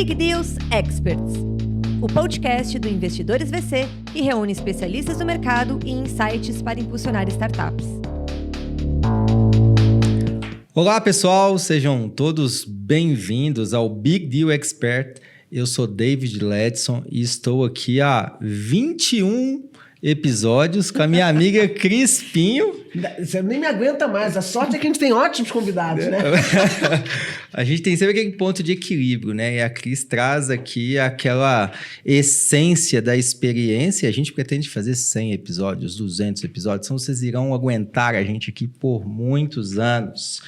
Big Deals Experts, o podcast do Investidores VC que reúne especialistas do mercado e insights para impulsionar startups. Olá pessoal, sejam todos bem-vindos ao Big Deal Expert. Eu sou David Ledson e estou aqui há 21 episódios com a minha amiga Cris Pinho. Você nem me aguenta mais. A sorte é que a gente tem ótimos convidados, né? A gente tem sempre aquele ponto de equilíbrio, né? E a Cris traz aqui aquela essência da experiência. A gente pretende fazer 100 episódios, 200 episódios. Então vocês irão aguentar a gente aqui por muitos anos.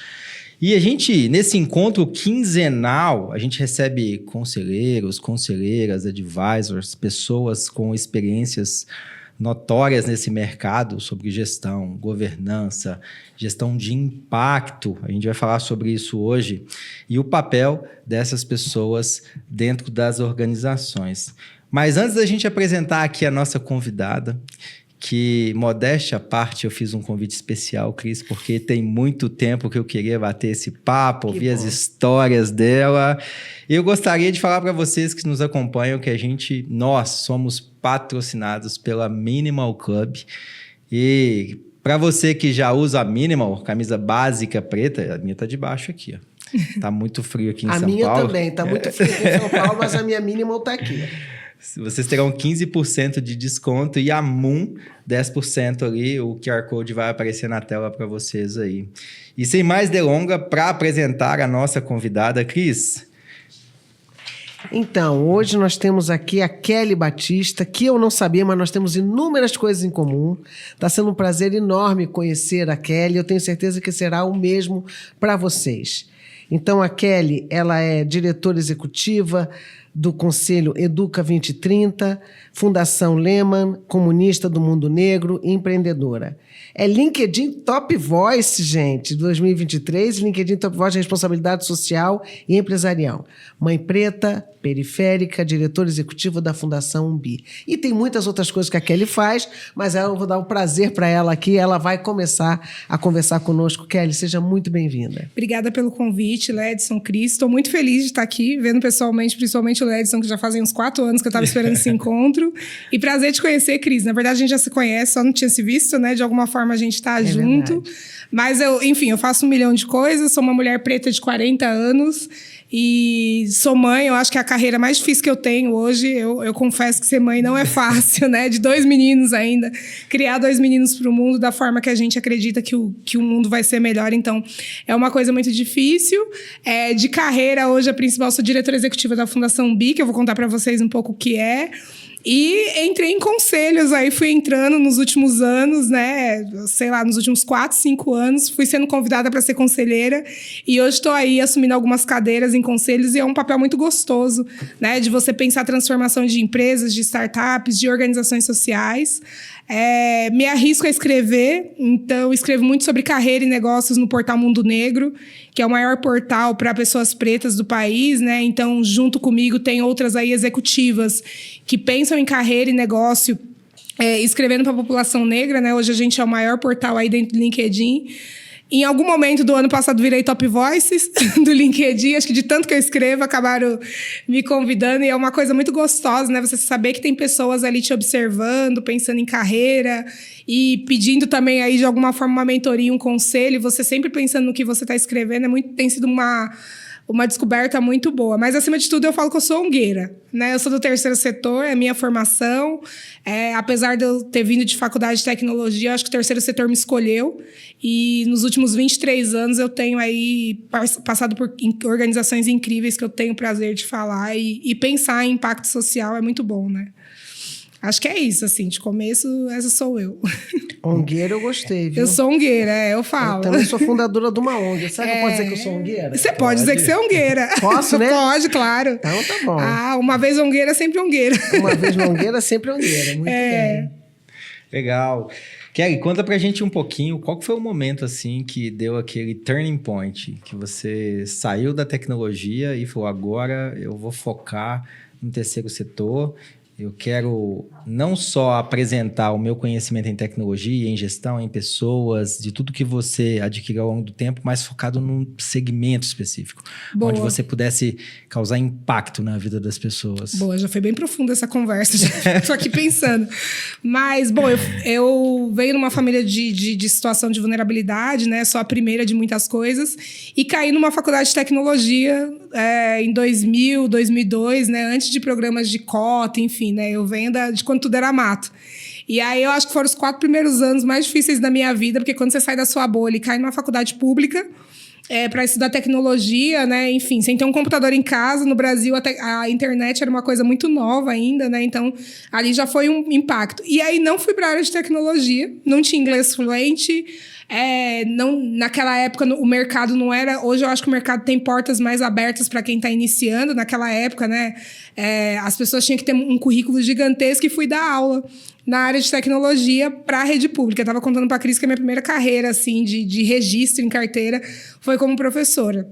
E a gente, nesse encontro quinzenal, a gente recebe conselheiros, conselheiras, advisors, pessoas com experiências notórias nesse mercado sobre gestão, governança, gestão de impacto. A gente vai falar sobre isso hoje e o papel dessas pessoas dentro das organizações. Mas antes da gente apresentar aqui a nossa convidada, que, modéstia à parte, eu fiz um convite especial, Cris, porque tem muito tempo que eu queria bater esse papo, ouvir as histórias dela. Eu gostaria de falar para vocês que nos acompanham que nós somos patrocinados pela Minimal Club. E para você que já usa a Minimal, camisa básica preta, a minha tá de baixo aqui, ó. Tá muito frio aqui em São Paulo. A minha também, tá muito frio aqui em São Paulo, mas a minha Minimal tá aqui. Vocês terão 15% de desconto e a Moon 10% ali, o QR Code vai aparecer na tela para vocês aí. E sem mais delonga, para apresentar a nossa convidada, Cris. Então, hoje nós temos aqui a Kelly Batista, que eu não sabia, mas nós temos inúmeras coisas em comum. Está sendo um prazer enorme conhecer a Kelly, eu tenho certeza que será o mesmo para vocês. Então, a Kelly, ela é diretora executiva do Conselho Educa 2030, Fundação Lehman, comunista do mundo negro e empreendedora. É LinkedIn Top Voice, gente, 2023, LinkedIn Top Voice de responsabilidade social e empresarial. Mãe preta, periférica, diretora executiva da Fundação Umbi. E tem muitas outras coisas que a Kelly faz, mas eu vou dar o prazer para ela aqui, ela vai começar a conversar conosco. Kelly, seja muito bem-vinda. Obrigada pelo convite, Ledson, Cris. Estou muito feliz de estar aqui, vendo pessoalmente, principalmente o Ledson, que já fazem uns 4 anos que eu estava esperando esse encontro. E prazer te conhecer, Cris. Na verdade, a gente já se conhece, só não tinha se visto, né? De alguma forma a gente está junto. Verdade. Mas, eu faço 1 milhão de coisas, sou uma mulher preta de 40 anos e sou mãe. Eu acho que é a carreira mais difícil que eu tenho hoje. Eu confesso que ser mãe não é fácil, né? De 2 meninos ainda. Criar 2 meninos para o mundo da forma que a gente acredita que o mundo vai ser melhor. Então, é uma coisa muito difícil. De carreira, hoje, a principal, sou diretora executiva da Fundação Umbi, que eu vou contar para vocês um pouco o que é. E entrei em conselhos, aí fui entrando nos últimos anos, né? Sei lá, nos últimos 4, 5 anos, fui sendo convidada para ser conselheira e hoje estou aí assumindo algumas cadeiras em conselhos e é um papel muito gostoso, né? De você pensar a transformação de empresas, de startups, de organizações sociais. Me arrisco a escrever, então escrevo muito sobre carreira e negócios no portal Mundo Negro, que é o maior portal para pessoas pretas do país, né? Então, junto comigo, tem outras aí executivas que pensam em carreira e negócio, escrevendo para a população negra, né? Hoje a gente é o maior portal aí dentro do LinkedIn. Em algum momento do ano passado, virei Top Voices do LinkedIn. Acho que de tanto que eu escrevo, acabaram me convidando. E é uma coisa muito gostosa, né? Você saber que tem pessoas ali te observando, pensando em carreira e pedindo também aí, de alguma forma, uma mentoria, um conselho. Você sempre pensando no que você está escrevendo. Tem sido uma descoberta muito boa. Mas, acima de tudo, eu falo que eu sou ongueira, né? Eu sou do terceiro setor, é a minha formação. Apesar de eu ter vindo de faculdade de tecnologia, eu acho que o terceiro setor me escolheu. E nos últimos 23 anos eu tenho aí passado por organizações incríveis que eu tenho o prazer de falar. E pensar em impacto social é muito bom, né? Acho que é isso, assim, de começo, essa sou eu. Ongueira eu gostei, viu? Eu sou ongueira, eu falo. Eu também sou fundadora de uma ONG. Será que eu posso dizer que eu sou ongueira? Você pode dizer que você é ongueira. Posso, né? Pode, claro. Então tá bom. Uma vez ongueira, sempre ongueira. Uma vez ongueira, sempre ongueira. Muito bem. Legal. Kelly, conta pra gente um pouquinho, qual que foi o momento, assim, que deu aquele turning point, que você saiu da tecnologia e falou, agora eu vou focar no terceiro setor. Eu quero não só apresentar o meu conhecimento em tecnologia, em gestão, em pessoas, de tudo que você adquiriu ao longo do tempo, mas focado num segmento específico. Boa. Onde você pudesse causar impacto na vida das pessoas. Boa, já foi bem profunda essa conversa, já tô aqui pensando. Mas, bom, eu venho numa família de situação de vulnerabilidade, né? Sou a primeira de muitas coisas. E caí numa faculdade de tecnologia em 2000, 2002, né? Antes de programas de cota, enfim, né? Eu venho de quando tudo era mato. E aí eu acho que foram os 4 primeiros anos mais difíceis da minha vida, porque quando você sai da sua bolha e cai numa faculdade pública para estudar tecnologia, né? Enfim, sem ter um computador em casa, no Brasil a internet era uma coisa muito nova ainda, né? Então, ali já foi um impacto. E aí não fui para a área de tecnologia, não tinha inglês fluente, naquela época o mercado não era... Hoje eu acho que o mercado tem portas mais abertas para quem está iniciando. Naquela época, né? As pessoas tinham que ter um currículo gigantesco e fui dar aula na área de tecnologia para a rede pública. Eu estava contando para a Cris que a minha primeira carreira assim, de registro em carteira foi como professora.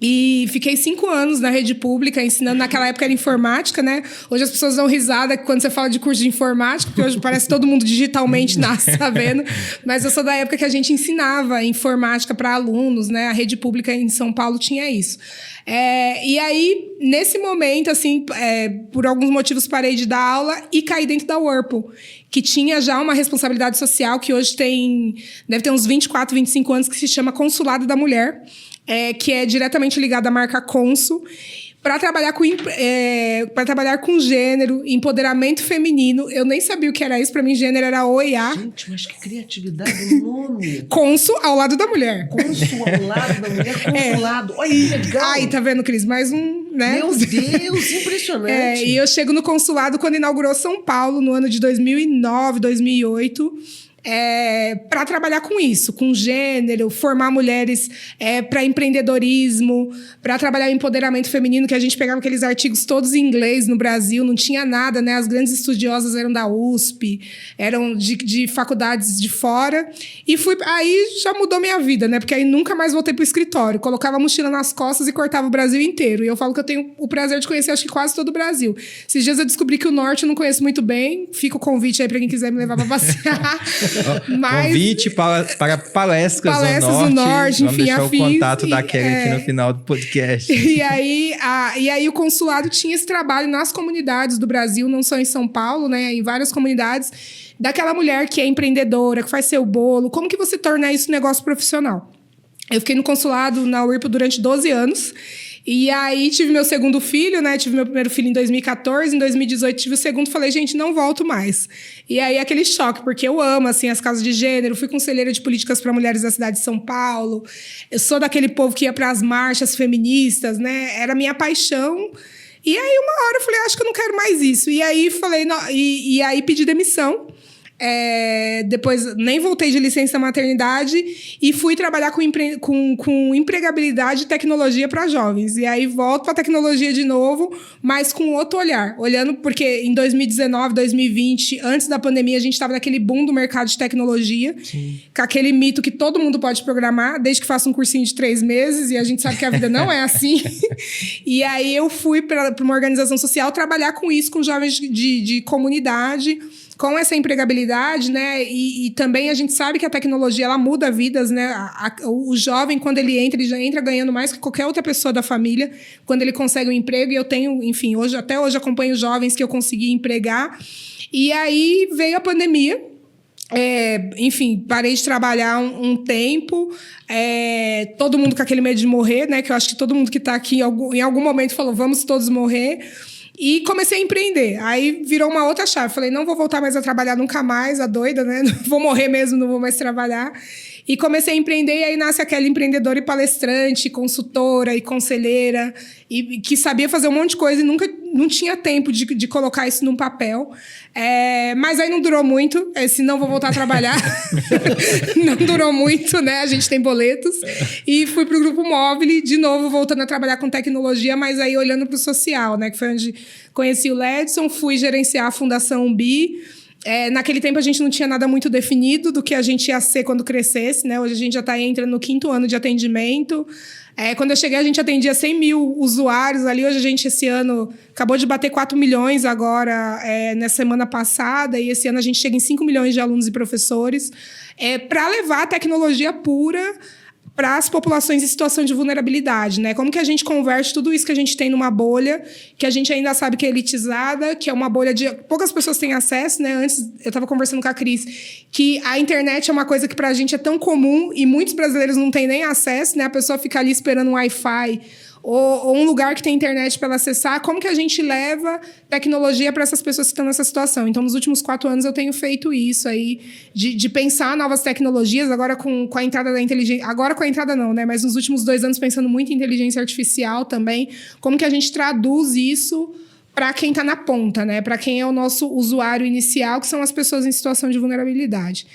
E fiquei 5 anos na rede pública, ensinando. Naquela época era informática, né? Hoje as pessoas dão risada quando você fala de curso de informática, porque hoje parece que todo mundo digitalmente nasce sabendo. Mas eu sou da época que a gente ensinava informática para alunos, né? A rede pública em São Paulo tinha isso. E aí, nesse momento, assim, por alguns motivos parei de dar aula e caí dentro da Whirlpool, que tinha já uma responsabilidade social que hoje deve ter uns 24, 25 anos, que se chama Consulado da Mulher, que é diretamente ligada à marca Consul, para trabalhar com gênero, empoderamento feminino. Eu nem sabia o que era isso, para mim gênero era O e A. Gente, mas que criatividade o nome. Consul ao lado da mulher. Consul ao lado da mulher, consulado. Olha aí, legal. Ai, tá vendo, Cris? Mais um, né? Meu Deus, impressionante. E eu chego no consulado quando inaugurou São Paulo, no ano de 2009, 2008... para trabalhar com isso, com gênero, formar mulheres para empreendedorismo, para trabalhar em empoderamento feminino, que a gente pegava aqueles artigos todos em inglês no Brasil, não tinha nada, né? As grandes estudiosas eram da USP, eram de faculdades de fora. E aí já mudou minha vida, né? Porque aí nunca mais voltei pro escritório. Colocava a mochila nas costas e cortava o Brasil inteiro. E eu falo que eu tenho o prazer de conhecer, acho que quase todo o Brasil. Esses dias eu descobri que o Norte eu não conheço muito bem. Fica o convite aí para quem quiser me levar para passear. Convite para palestras do Norte, Vamos enfim, deixar afins, o contato da Kelly aqui no final do podcast. E aí o consulado tinha esse trabalho nas comunidades do Brasil, não só em São Paulo, né? Em várias comunidades, daquela mulher que é empreendedora, que faz seu bolo. Como que você torna isso um negócio profissional? Eu fiquei no consulado na Whirlpool durante 12 anos. E aí tive meu segundo filho, né? Tive meu primeiro filho em 2014, em 2018 tive o segundo, falei, gente, não volto mais. E aí aquele choque, porque eu amo, assim, as causas de gênero, fui conselheira de políticas para mulheres da cidade de São Paulo, eu sou daquele povo que ia para as marchas feministas, né? Era minha paixão. E aí uma hora eu falei, acho que eu não quero mais isso. E aí falei, e aí pedi demissão. Depois nem voltei de licença maternidade e fui trabalhar com empregabilidade e tecnologia para jovens. E aí volto para tecnologia de novo, mas com outro olhar. Olhando, porque em 2019, 2020, antes da pandemia, a gente estava naquele boom do mercado de tecnologia. Sim. Com aquele mito que todo mundo pode programar, desde que faça um cursinho de 3 meses, e a gente sabe que a vida não é assim. E aí eu fui para uma organização social trabalhar com isso, com jovens de comunidade, com essa empregabilidade, né? E também a gente sabe que a tecnologia, ela muda vidas, né? O jovem, quando ele já entra ganhando mais que qualquer outra pessoa da família, quando ele consegue um emprego. E eu tenho, enfim, até hoje acompanho jovens que eu consegui empregar. E aí veio a pandemia. Enfim, parei de trabalhar um tempo. Todo mundo com aquele medo de morrer, né? Que eu acho que todo mundo que está aqui em algum momento falou, vamos todos morrer. E comecei a empreender. Aí virou uma outra chave. Falei, não vou voltar mais a trabalhar nunca mais, a doida, né? Vou morrer mesmo, não vou mais trabalhar. E comecei a empreender, e aí nasce aquela empreendedora e palestrante, consultora e conselheira, e que sabia fazer um monte de coisa e não tinha tempo de colocar isso num papel. Mas aí não durou muito, senão vou voltar a trabalhar. Não durou muito, né? A gente tem boletos. E fui pro Grupo Móvel, de novo, voltando a trabalhar com tecnologia, mas aí olhando pro social, né? Que foi onde conheci o Ledson, fui gerenciar a Fundação Bi. naquele tempo a gente não tinha nada muito definido do que a gente ia ser quando crescesse, né? Hoje a gente já está entrando no 5º ano de atendimento. Quando eu cheguei, a gente atendia 100 mil usuários ali. Hoje a gente, esse ano, acabou de bater 4 milhões agora, na semana passada. E esse ano a gente chega em 5 milhões de alunos e professores. Para levar a tecnologia pura para as populações em situação de vulnerabilidade, né? Como que a gente converte tudo isso que a gente tem numa bolha, que a gente ainda sabe que é elitizada, que é uma bolha de... Poucas pessoas têm acesso, né? Antes, eu estava conversando com a Cris, que a internet é uma coisa que para a gente é tão comum e muitos brasileiros não têm nem acesso, né? A pessoa fica ali esperando um Wi-Fi ou um lugar que tem internet para ela acessar. Como que a gente leva tecnologia para essas pessoas que estão nessa situação? Então, nos últimos 4 anos, eu tenho feito isso aí, de pensar novas tecnologias, agora com a entrada da inteligência... Agora com a entrada não, né? Mas nos últimos 2 anos, pensando muito em inteligência artificial também. Como que a gente traduz isso para quem está na ponta, né? Para quem é o nosso usuário inicial, que são as pessoas em situação de vulnerabilidade.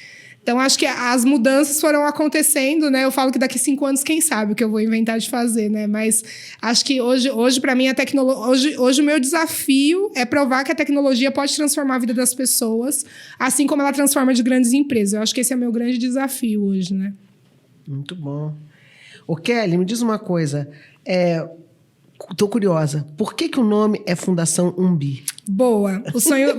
Então, acho que as mudanças foram acontecendo, né? Eu falo que daqui 5 anos, quem sabe o que eu vou inventar de fazer, né? Mas acho que hoje para mim, a tecnologia... Hoje o meu desafio é provar que a tecnologia pode transformar a vida das pessoas, assim como ela transforma de grandes empresas. Eu acho que esse é o meu grande desafio hoje, né? Muito bom. Ô, Kelly, me diz uma coisa. Tô curiosa. Por que o nome é Fundação Umbi? Boa.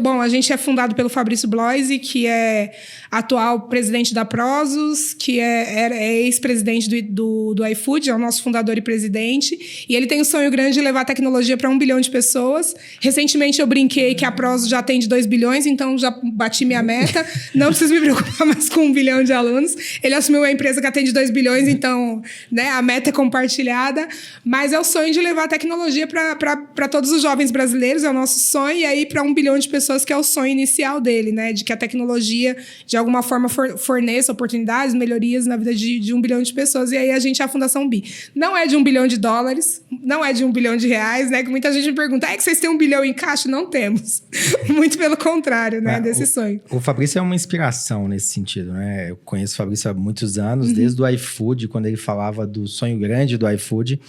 Bom, a gente é fundado pelo Fabrício Bloise, que é atual presidente da Prosus, que é ex-presidente do iFood, é o nosso fundador e presidente. E ele tem o sonho grande de levar a tecnologia para 1 bilhão de pessoas. Recentemente eu brinquei que a Prosus já atende 2 bilhões, então já bati minha meta. Não preciso me preocupar mais com 1 bilhão de alunos. Ele assumiu uma empresa que atende 2 bilhões, então, né, a meta é compartilhada. Mas é o sonho de levar a tecnologia para todos os jovens brasileiros, é o nosso sonho. E aí para 1 bilhão de pessoas, que é o sonho inicial dele, né? De que a tecnologia, de alguma forma, forneça oportunidades, melhorias na vida de 1 bilhão de pessoas. E aí a gente é a Fundação Bi. Não é de 1 bilhão de dólares, não é de 1 bilhão de reais, né? Que muita gente me pergunta, que vocês têm 1 bilhão em caixa? Não temos. Muito pelo contrário, né? Desse sonho. O Fabrício é uma inspiração nesse sentido, né? Eu conheço o Fabrício há muitos anos, desde o iFood, quando ele falava do sonho grande do iFood.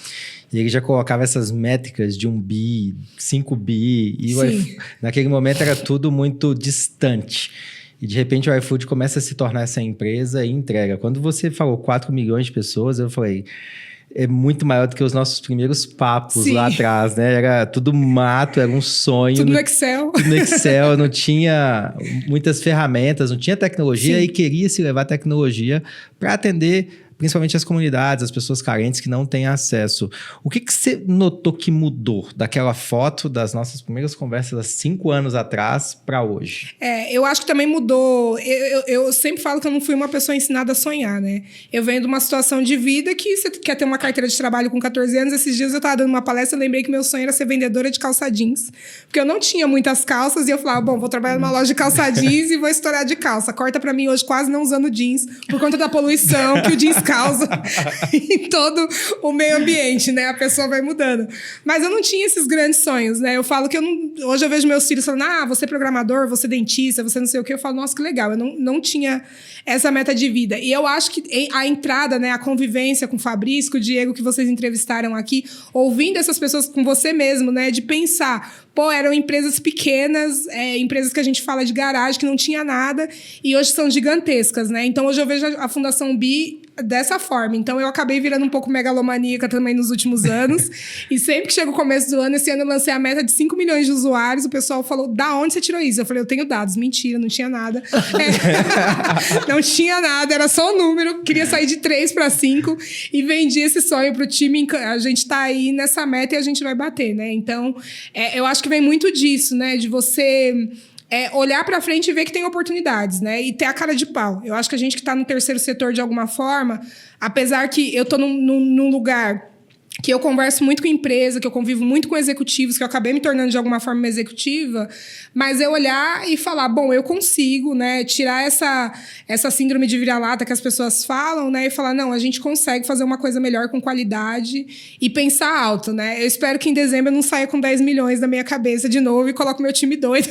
E ele já colocava essas métricas de 1 bi, 5 bi. E naquele momento era tudo muito distante. E de repente o iFood começa a se tornar essa empresa e entrega. Quando você falou 4 milhões de pessoas, eu falei... É muito maior do que os nossos primeiros papos lá atrás, né? Era tudo mato, era um sonho. Tudo no Excel. Tudo no Excel, não tinha muitas ferramentas, não tinha tecnologia. E queria se levar tecnologia para atender principalmente as comunidades, as pessoas carentes que não têm acesso. O que você notou que mudou daquela foto das nossas primeiras conversas há 5 anos atrás para hoje? Eu acho que também mudou. Eu sempre falo que eu não fui uma pessoa ensinada a sonhar, né? Eu venho de uma situação de vida que você quer ter uma carteira de trabalho com 14 anos. Esses dias eu estava dando uma palestra e lembrei que meu sonho era ser vendedora de calça jeans. Porque eu não tinha muitas calças e eu falava, bom, vou trabalhar numa loja de calça jeans e vou estourar de calça. Corta para mim hoje quase não usando jeans por conta da poluição que o jeans causa em todo o meio ambiente, né? A pessoa vai mudando. Mas eu não tinha esses grandes sonhos, né? Eu falo que hoje eu vejo meus filhos falando, você é programador, você é dentista, você não sei o quê. Eu falo, nossa, que legal. Eu não tinha essa meta de vida. E eu acho que a entrada, né, a convivência com o Fabrício, com o Diego, que vocês entrevistaram aqui, ouvindo essas pessoas com você mesmo, né, de pensar, eram empresas pequenas, empresas que a gente fala de garagem, que não tinha nada, e hoje são gigantescas, né? Então, hoje eu vejo a Fundação Bi dessa forma. Então, eu acabei virando um pouco megalomaníaca também nos últimos anos. E sempre que chega o começo do ano, esse ano eu lancei a meta de 5 milhões de usuários. O pessoal falou, da onde você tirou isso? Eu falei, eu tenho dados. Mentira, não tinha nada. Não tinha nada, era só um número. Queria sair de 3 para 5 e vendi esse sonho pro time. A gente tá aí nessa meta e a gente vai bater, né? Então, eu acho que vem muito disso, né? De você... olhar para frente e ver que tem oportunidades, né? E ter a cara de pau. Eu acho que a gente que está no terceiro setor de alguma forma, apesar que eu estou num lugar que eu converso muito com empresa, que eu convivo muito com executivos, que eu acabei me tornando de alguma forma uma executiva, mas eu olhar e falar, bom, eu consigo, né, tirar essa síndrome de vira-lata que as pessoas falam, né, e falar, não, a gente consegue fazer uma coisa melhor com qualidade e pensar alto, né? Eu espero que em dezembro eu não saia com 10 milhões na minha cabeça de novo e coloque meu time doido,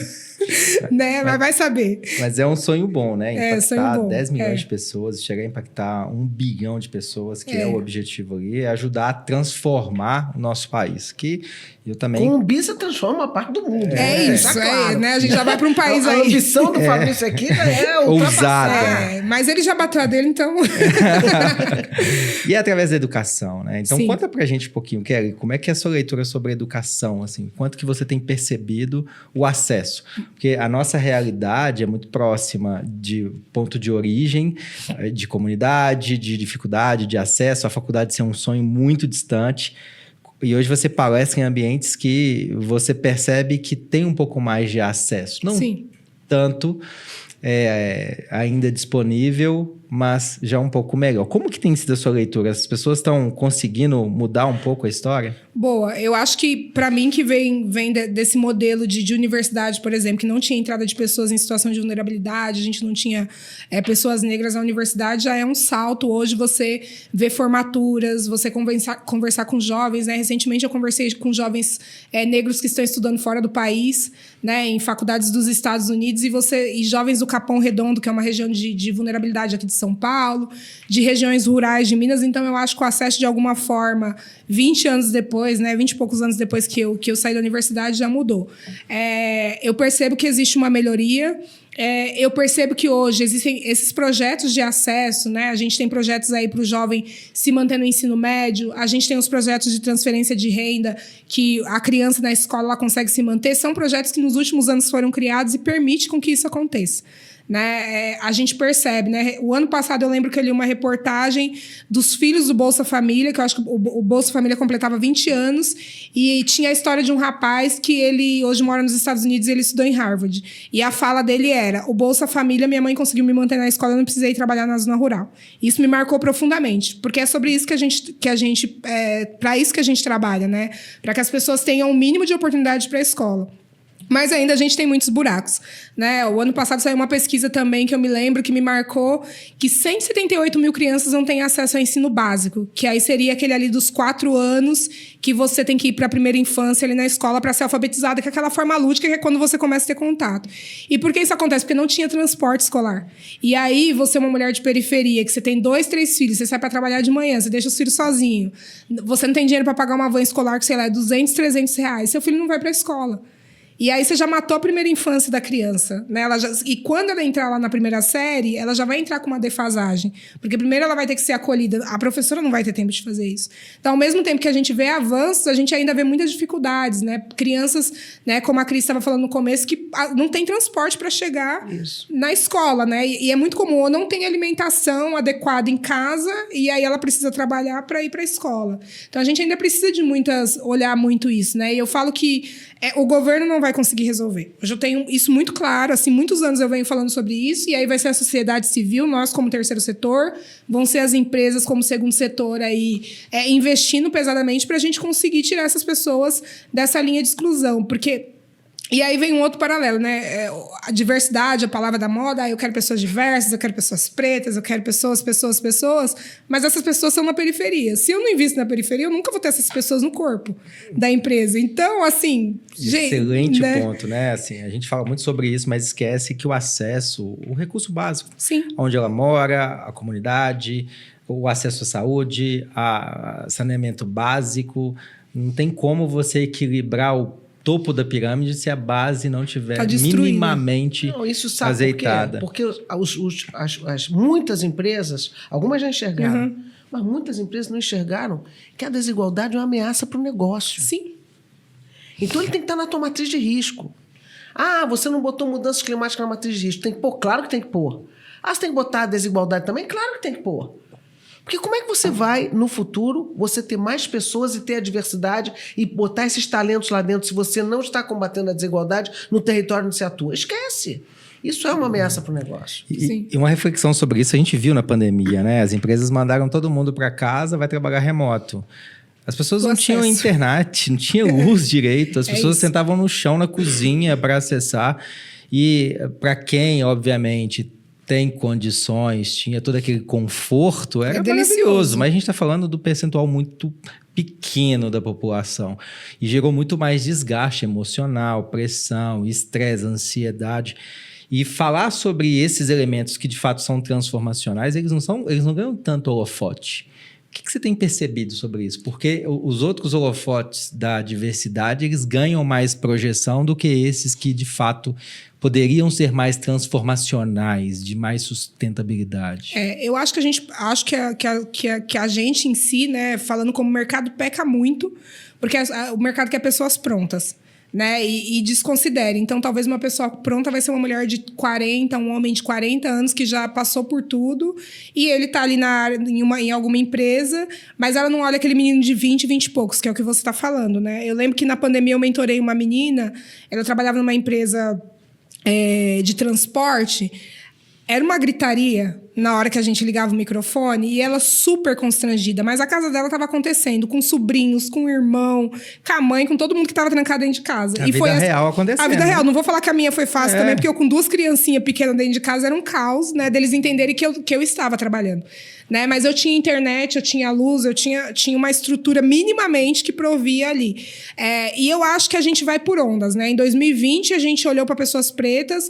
né? Mas vai saber. Mas é um sonho bom, né? Impactar sonho bom. 10 milhões de pessoas, chegar a impactar 1 bilhão de pessoas, que é o objetivo ali, é ajudar a transformar o nosso país. Que Eu também. Com um bi você transforma uma parte do mundo. Isso, claro. né? A gente já vai para um país A aí. ambição do Fabrício aqui já é ultrapassada. Mas ele já bateu a dele, então... E é através da educação, né? Então, Sim. conta pra gente um pouquinho, Kelly, como é que é a sua leitura sobre a educação, assim? Quanto que você tem percebido o acesso? Porque a nossa realidade é muito próxima de ponto de origem, de comunidade, de dificuldade, de acesso, a faculdade ser um sonho muito distante. E hoje você palestra em ambientes que você percebe que tem um pouco mais de acesso. Não Sim. tanto ainda disponível, mas já um pouco melhor. Como que tem sido a sua leitura? As pessoas estão conseguindo mudar um pouco a história? Boa, eu acho que para mim que vem desse modelo de universidade, por exemplo, que não tinha entrada de pessoas em situação de vulnerabilidade, a gente não tinha pessoas negras na universidade, já é um salto. Hoje você vê formaturas, você conversar com jovens, né? Recentemente eu conversei com jovens negros que estão estudando fora do país, né? Em faculdades dos Estados Unidos, e jovens do Capão Redondo, que é uma região de vulnerabilidade aqui de São Paulo, de regiões rurais de Minas. Então eu acho que o acesso, de alguma forma, 20 anos depois, né, 20 e poucos anos depois que eu saí da universidade, já mudou. Eu percebo que existe uma melhoria. Eu percebo que hoje existem esses projetos de acesso, né? A gente tem projetos aí para o jovem se manter no ensino médio, a gente tem os projetos de transferência de renda, que a criança na escola ela consegue se manter. São projetos que nos últimos anos foram criados e permite com que isso aconteça. Né? A gente percebe, né? O ano passado eu lembro que eu li uma reportagem dos filhos do Bolsa Família, que eu acho que o Bolsa Família completava 20 anos, e tinha a história de um rapaz que ele hoje mora nos Estados Unidos e ele estudou em Harvard. E a fala dele era: o Bolsa Família, minha mãe conseguiu me manter na escola, eu não precisei trabalhar na zona rural. Isso me marcou profundamente, porque é sobre isso para isso que a gente trabalha, né? Para que as pessoas tenham o mínimo de oportunidade para a escola. Mas ainda a gente tem muitos buracos, né? O ano passado saiu uma pesquisa também que eu me lembro, que me marcou, que 178 mil crianças não têm acesso ao ensino básico, que aí seria aquele ali dos 4 anos que você tem que ir para a primeira infância ali na escola para ser alfabetizada, que é aquela forma lúdica que é quando você começa a ter contato. E por que isso acontece? Porque não tinha transporte escolar. E aí você é uma mulher de periferia, que você tem 2, 3 filhos, você sai para trabalhar de manhã, você deixa os filhos sozinho, você não tem dinheiro para pagar uma van escolar que, sei lá, é 200, 300 reais, seu filho não vai para a escola. E aí você já matou a primeira infância da criança, né? E quando ela entrar lá na primeira série, ela já vai entrar com uma defasagem. Porque primeiro ela vai ter que ser acolhida. A professora não vai ter tempo de fazer isso. Então, ao mesmo tempo que a gente vê avanços, a gente ainda vê muitas dificuldades, né? Crianças, né, como a Cris estava falando no começo, que não tem transporte para chegar na escola, né? E é muito comum, ou não tem alimentação adequada em casa, e aí ela precisa trabalhar para ir para a escola. Então, a gente ainda precisa de olhar muito isso, né? E eu falo que o governo não vai conseguir resolver. Hoje eu tenho isso muito claro, assim, muitos anos eu venho falando sobre isso, e aí vai ser a sociedade civil, nós como terceiro setor, vão ser as empresas como segundo setor aí, investindo pesadamente para a gente conseguir tirar essas pessoas dessa linha de exclusão, porque... E aí vem um outro paralelo, né? A diversidade, a palavra da moda, eu quero pessoas diversas, eu quero pessoas pretas, eu quero pessoas, mas essas pessoas são na periferia. Se eu não invisto na periferia, eu nunca vou ter essas pessoas no corpo da empresa. Então, assim... Excelente ponto, né? Assim, a gente fala muito sobre isso, mas esquece que o acesso, o recurso básico, sim, onde ela mora, a comunidade, o acesso à saúde, a saneamento básico, não tem como você equilibrar o topo da pirâmide se a base não tiver minimamente azeitada. Porque muitas empresas, algumas já enxergaram, mas muitas empresas não enxergaram que a desigualdade é uma ameaça para o negócio. Sim. Então ele tem que estar na tua matriz de risco. Ah, você não botou mudanças climáticas na matriz de risco. Tem que pôr? Claro que tem que pôr. Ah, você tem que botar a desigualdade também? Claro que tem que pôr. Porque como é que você vai, no futuro, você ter mais pessoas e ter a diversidade e botar esses talentos lá dentro se você não está combatendo a desigualdade no território onde você atua? Esquece! Isso é uma ameaça para o negócio. E uma reflexão sobre isso a gente viu na pandemia, né? As empresas mandaram todo mundo para casa, vai trabalhar remoto. As pessoas não tinham internet, não tinham luz direito, as pessoas sentavam no chão, na cozinha para acessar. E para quem, obviamente, tem condições, tinha todo aquele conforto, era maravilhoso. Mas a gente está falando do percentual muito pequeno da população. E gerou muito mais desgaste emocional, pressão, estresse, ansiedade. E falar sobre esses elementos que de fato são transformacionais, eles não ganham tanto holofote. que você tem percebido sobre isso? Porque os outros holofotes da diversidade, eles ganham mais projeção do que esses que, de fato, poderiam ser mais transformacionais, de mais sustentabilidade. Eu acho que a gente em si, né, falando como mercado, peca muito, porque o mercado quer pessoas prontas. Né? E desconsidere. Então, talvez uma pessoa pronta vai ser uma mulher de 40, um homem de 40 anos que já passou por tudo e ele tá ali em alguma empresa, mas ela não olha aquele menino de 20 e poucos, que é o que você está falando, né? Eu lembro que na pandemia eu mentorei uma menina, ela trabalhava numa empresa de transporte. Era uma gritaria na hora que a gente ligava o microfone e ela super constrangida. Mas a casa dela estava acontecendo com sobrinhos, com o irmão, com a mãe, com todo mundo que estava trancado dentro de casa. A vida real acontecendo. A vida real. Não vou falar que a minha foi fácil também, porque eu com 2 criancinhas pequenas dentro de casa era um caos, né? Deles entenderem que eu estava trabalhando. Né? Mas eu tinha internet, eu tinha luz, eu tinha uma estrutura minimamente que provia ali. E eu acho que a gente vai por ondas, né? Em 2020, a gente olhou para pessoas pretas,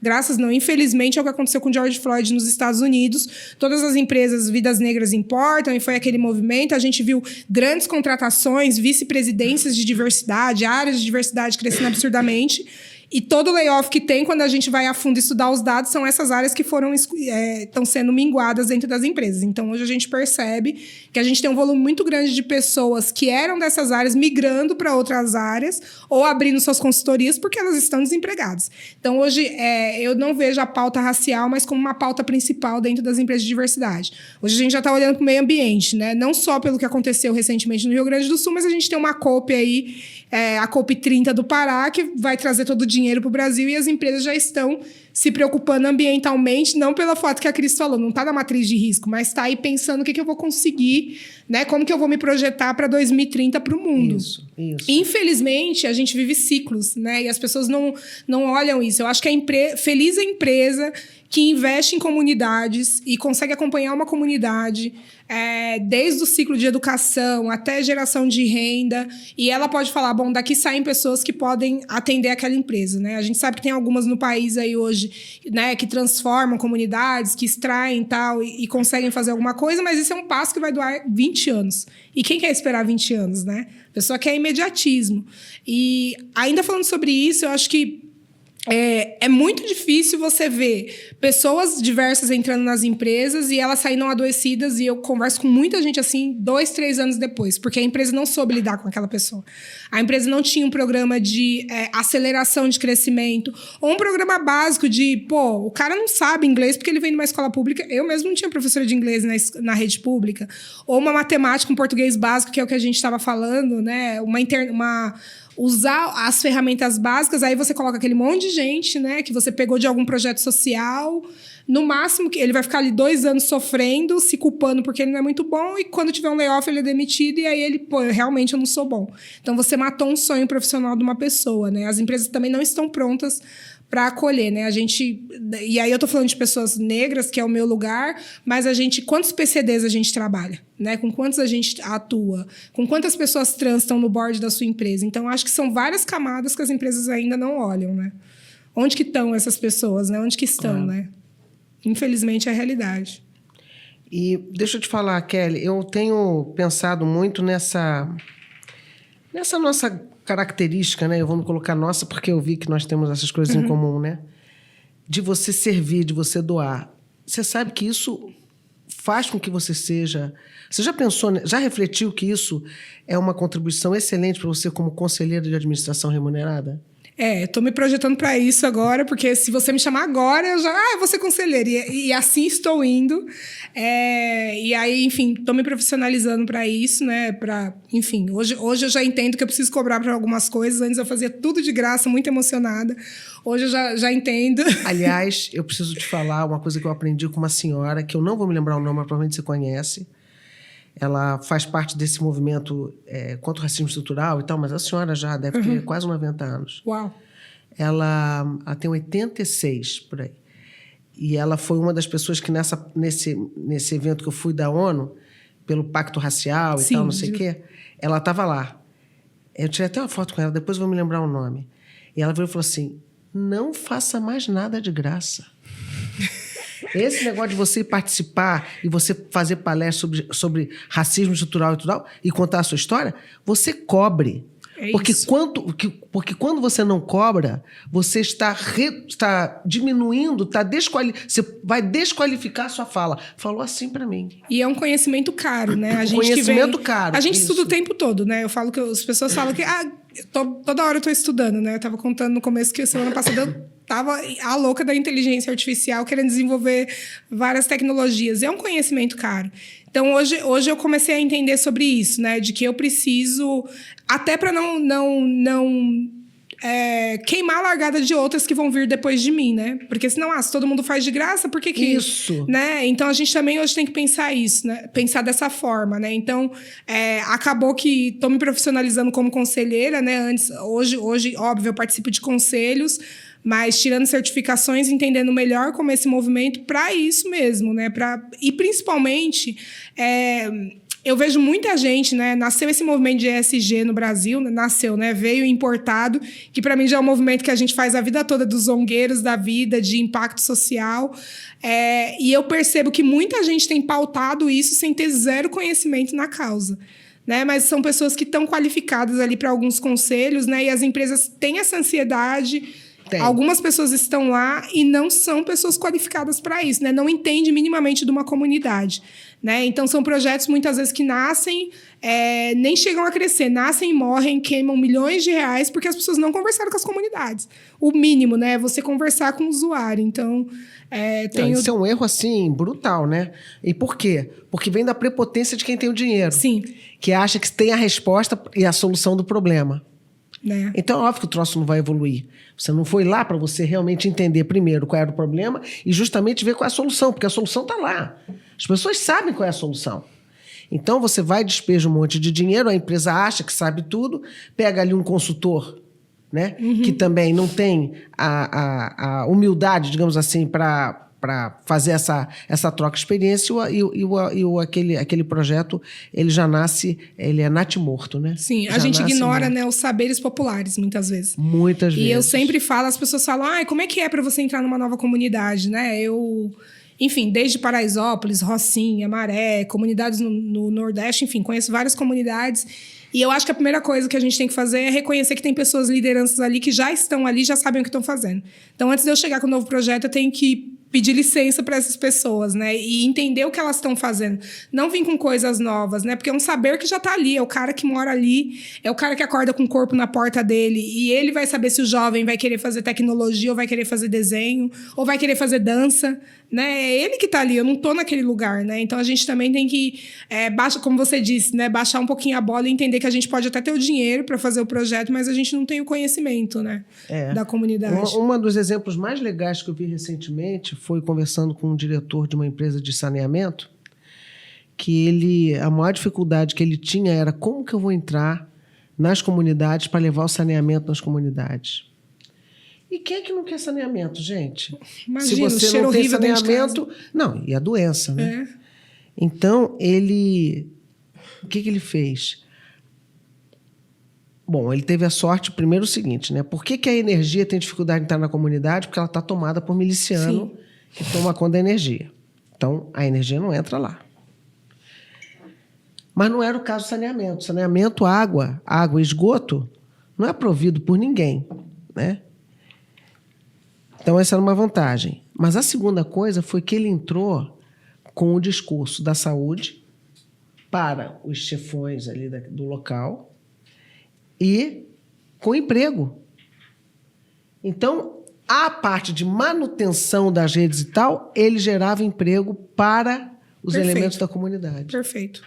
Graças não, infelizmente, é o que aconteceu com George Floyd nos Estados Unidos. Todas as empresas Vidas Negras Importam, e foi aquele movimento. A gente viu grandes contratações, vice-presidências de diversidade, áreas de diversidade crescendo absurdamente. E todo layoff que tem, quando a gente vai a fundo estudar os dados, são essas áreas que estão sendo minguadas dentro das empresas. Então, hoje a gente percebe que a gente tem um volume muito grande de pessoas que eram dessas áreas migrando para outras áreas ou abrindo suas consultorias porque elas estão desempregadas. Então, hoje, eu não vejo a pauta racial, mas como uma pauta principal dentro das empresas de diversidade. Hoje a gente já está olhando para o meio ambiente, né? Não só pelo que aconteceu recentemente no Rio Grande do Sul, mas a gente tem uma COP aí, a COP 30 do Pará, que vai trazer todo o dinheiro para o Brasil e as empresas já estão se preocupando ambientalmente, não pela foto que a Cris falou, não está na matriz de risco, mas está aí pensando o que eu vou conseguir, né? Como que eu vou me projetar para 2030 para o mundo. Isso. Infelizmente, a gente vive ciclos, né? E as pessoas não olham isso. Eu acho que feliz a empresa que investe em comunidades e consegue acompanhar uma comunidade desde o ciclo de educação até geração de renda, e ela pode falar, bom, daqui saem pessoas que podem atender aquela empresa, né? A gente sabe que tem algumas no país aí hoje, né, que transformam comunidades, que extraem tal, e conseguem fazer alguma coisa, mas isso é um passo que vai durar 20 anos. E quem quer esperar 20 anos, né? A pessoa quer imediatismo. E ainda falando sobre isso, eu acho que é muito difícil você ver pessoas diversas entrando nas empresas e elas saindo adoecidas, e eu converso com muita gente assim 2, 3 anos depois, porque a empresa não soube lidar com aquela pessoa. A empresa não tinha um programa de aceleração de crescimento, ou um programa básico de, o cara não sabe inglês porque ele vem de uma escola pública. Eu mesmo não tinha professora de inglês na rede pública, ou uma matemática, um português básico, que é o que a gente estava falando, né? Usar as ferramentas básicas, aí você coloca aquele monte de gente, né, que você pegou de algum projeto social, no máximo que ele vai ficar ali 2 anos sofrendo, se culpando porque ele não é muito bom, e quando tiver um layoff ele é demitido, e aí ele, realmente eu não sou bom. Então você matou um sonho profissional de uma pessoa, né? As empresas também não estão prontas para acolher, né? E aí eu tô falando de pessoas negras, que é o meu lugar, mas quantos PCDs a gente trabalha, né? Com quantos a gente atua? Com quantas pessoas trans estão no board da sua empresa? Então, acho que são várias camadas que as empresas ainda não olham, né? Onde que estão essas pessoas, né? Onde que estão, né? Infelizmente, é a realidade. E deixa eu te falar, Kelly, eu tenho pensado muito nessa nossa característica, né? Eu vou me colocar nossa, porque eu vi que nós temos essas coisas em comum, né? De você servir, de você doar. Você sabe que isso faz com que você seja... Você já pensou, já refletiu que isso é uma contribuição excelente para você como conselheiro de administração remunerada? Estou me projetando para isso agora, porque se você me chamar agora, eu vou ser conselheira. E assim estou indo. E aí, enfim, estou me profissionalizando para isso, né? Enfim, hoje eu já entendo que eu preciso cobrar para algumas coisas. Antes eu fazia tudo de graça, muito emocionada. Hoje eu já entendo. Aliás, eu preciso te falar uma coisa que eu aprendi com uma senhora, que eu não vou me lembrar o nome, mas provavelmente você conhece. Ela faz parte desse movimento contra o racismo estrutural e tal, mas a senhora já deve ter quase 90 anos. Uau! Ela tem 86, por aí. E ela foi uma das pessoas que nesse evento que eu fui da ONU, pelo Pacto Racial e tal, não sei o quê, ela estava lá. Eu tirei até uma foto com ela, depois eu vou me lembrar o nome. E ela veio e falou assim, não faça mais nada de graça. Esse negócio de você participar e você fazer palestra sobre racismo estrutural e contar a sua história, você cobre. É Porque isso. quando você não cobra, você está diminuindo, você vai desqualificar a sua fala. Falou assim para mim. E é um conhecimento caro, né? Caro. A gente isso. estuda o tempo todo, né? Eu falo que as pessoas falam que toda hora eu tô estudando, né? Eu tava contando no começo que semana passada eu tava a louca da inteligência artificial querendo desenvolver várias tecnologias. É um conhecimento caro. Então, hoje eu comecei a entender sobre isso, né? De que eu preciso, até para não queimar a largada de outras que vão vir depois de mim, né? Porque senão, se todo mundo faz de graça, por que Isso. Né? Então, a gente também hoje tem que pensar isso, né? Pensar dessa forma, né? Então, acabou que estou me profissionalizando como conselheira, né? Hoje, óbvio, eu participo de conselhos, mas tirando certificações, entendendo melhor como esse movimento para isso mesmo, né? E principalmente, eu vejo muita gente, né? Nasceu esse movimento de ESG no Brasil, né? Veio importado, que para mim já é um movimento que a gente faz a vida toda dos zongueiros da vida, de impacto social. E eu percebo que muita gente tem pautado isso sem ter zero conhecimento na causa. Né? Mas são pessoas que estão qualificadas ali para alguns conselhos, né? E as empresas têm essa ansiedade. Tem. Algumas pessoas estão lá e não são pessoas qualificadas para isso, né? Não entendem minimamente de uma comunidade, né? Então, são projetos, muitas vezes, que nascem, nem chegam a crescer. Nascem e morrem, queimam milhões de reais porque as pessoas não conversaram com as comunidades. O mínimo, né? É você conversar com o usuário. Então, Isso é um erro, assim, brutal, né? E por quê? Porque vem da prepotência de quem tem o dinheiro. Sim. Que acha que tem a resposta e a solução do problema. Né? Então, é óbvio que o troço não vai evoluir. Você não foi lá para você realmente entender primeiro qual era o problema e justamente ver qual é a solução, porque a solução está lá. As pessoas sabem qual é a solução. Então, você vai, despeja um monte de dinheiro, a empresa acha que sabe tudo, pega ali um consultor, né? Que também não tem a humildade, digamos assim, para fazer essa troca de experiência e aquele projeto, ele já nasce, ele é natimorto, né? Sim, a Já gente nasce ignora, morto. né, os saberes populares, muitas vezes. Muitas vezes. E eu sempre falo, as pessoas falam, como é que é para você entrar numa nova comunidade, né? Enfim, desde Paraisópolis, Rocinha, Maré, comunidades no Nordeste, enfim, conheço várias comunidades. E eu acho que a primeira coisa que a gente tem que fazer é reconhecer que tem pessoas, lideranças ali que já estão ali, já sabem o que estão fazendo. Então, antes de eu chegar com um novo projeto, eu tenho que pedir licença para essas pessoas, né? E entender o que elas estão fazendo. Não vir com coisas novas, né? Porque é um saber que já está ali. É o cara que mora ali, é o cara que acorda com o corpo na porta dele. E ele vai saber se o jovem vai querer fazer tecnologia, ou vai querer fazer desenho, ou vai querer fazer dança, né? É ele que está ali, eu não estou naquele lugar, né? Então, a gente também tem que, como você disse, né? Baixar um pouquinho a bola e entender que a gente pode até ter o dinheiro para fazer o projeto, mas a gente não tem o conhecimento, né? Da comunidade. Um dos exemplos mais legais que eu vi recentemente foi conversando com um diretor de uma empresa de saneamento, que a maior dificuldade que ele tinha era como que eu vou entrar nas comunidades para levar o saneamento nas comunidades. E quem é que não quer saneamento, gente? Imagina, se você o cheiro não tem horrível dentro de saneamento... Não, e a doença, né? Então, o que ele fez? Bom, ele teve a sorte, primeiro, o seguinte, né? Por que a energia tem dificuldade de entrar na comunidade? Porque ela está tomada por miliciano. Sim. Que toma conta da energia. Então, a energia não entra lá. Mas não era o caso do saneamento. Saneamento, água e esgoto não é provido por ninguém, né? Então, essa era uma vantagem. Mas a segunda coisa foi que ele entrou com o discurso da saúde para os chefões ali do local e com emprego. Então, a parte de manutenção das redes e tal, ele gerava emprego para os elementos da comunidade. Perfeito.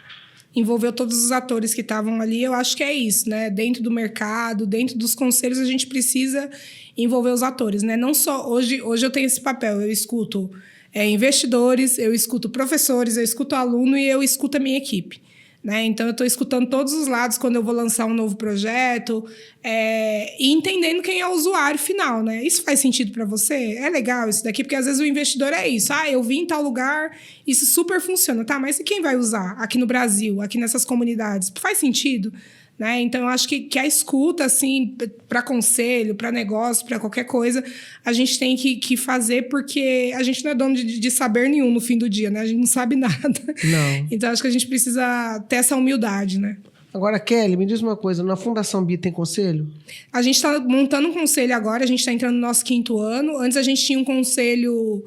Envolveu todos os atores que estavam ali, eu acho que é isso, né? Dentro do mercado, dentro dos conselhos, a gente precisa envolver os atores, né? Não só... Hoje eu tenho esse papel, eu escuto investidores, eu escuto professores, eu escuto aluno e eu escuto a minha equipe. Né? Então, eu estou escutando todos os lados quando eu vou lançar um novo projeto e entendendo quem é o usuário final. Né? Isso faz sentido para você? É legal isso daqui? Porque, às vezes, o investidor é isso. Eu vi em tal lugar, isso super funciona. Tá, mas e quem vai usar aqui no Brasil, aqui nessas comunidades? Faz sentido? né? Então, eu acho que a escuta, assim, para conselho, para negócio, para qualquer coisa, a gente tem que fazer, porque a gente não é dono de saber nenhum no fim do dia, né? A gente não sabe nada. Não. Então, acho que a gente precisa ter essa humildade, né? Agora, Kelly, me diz uma coisa. Na Fundação Bi tem conselho? A gente está montando um conselho agora, a gente está entrando no nosso 5º ano. Antes a gente tinha um conselho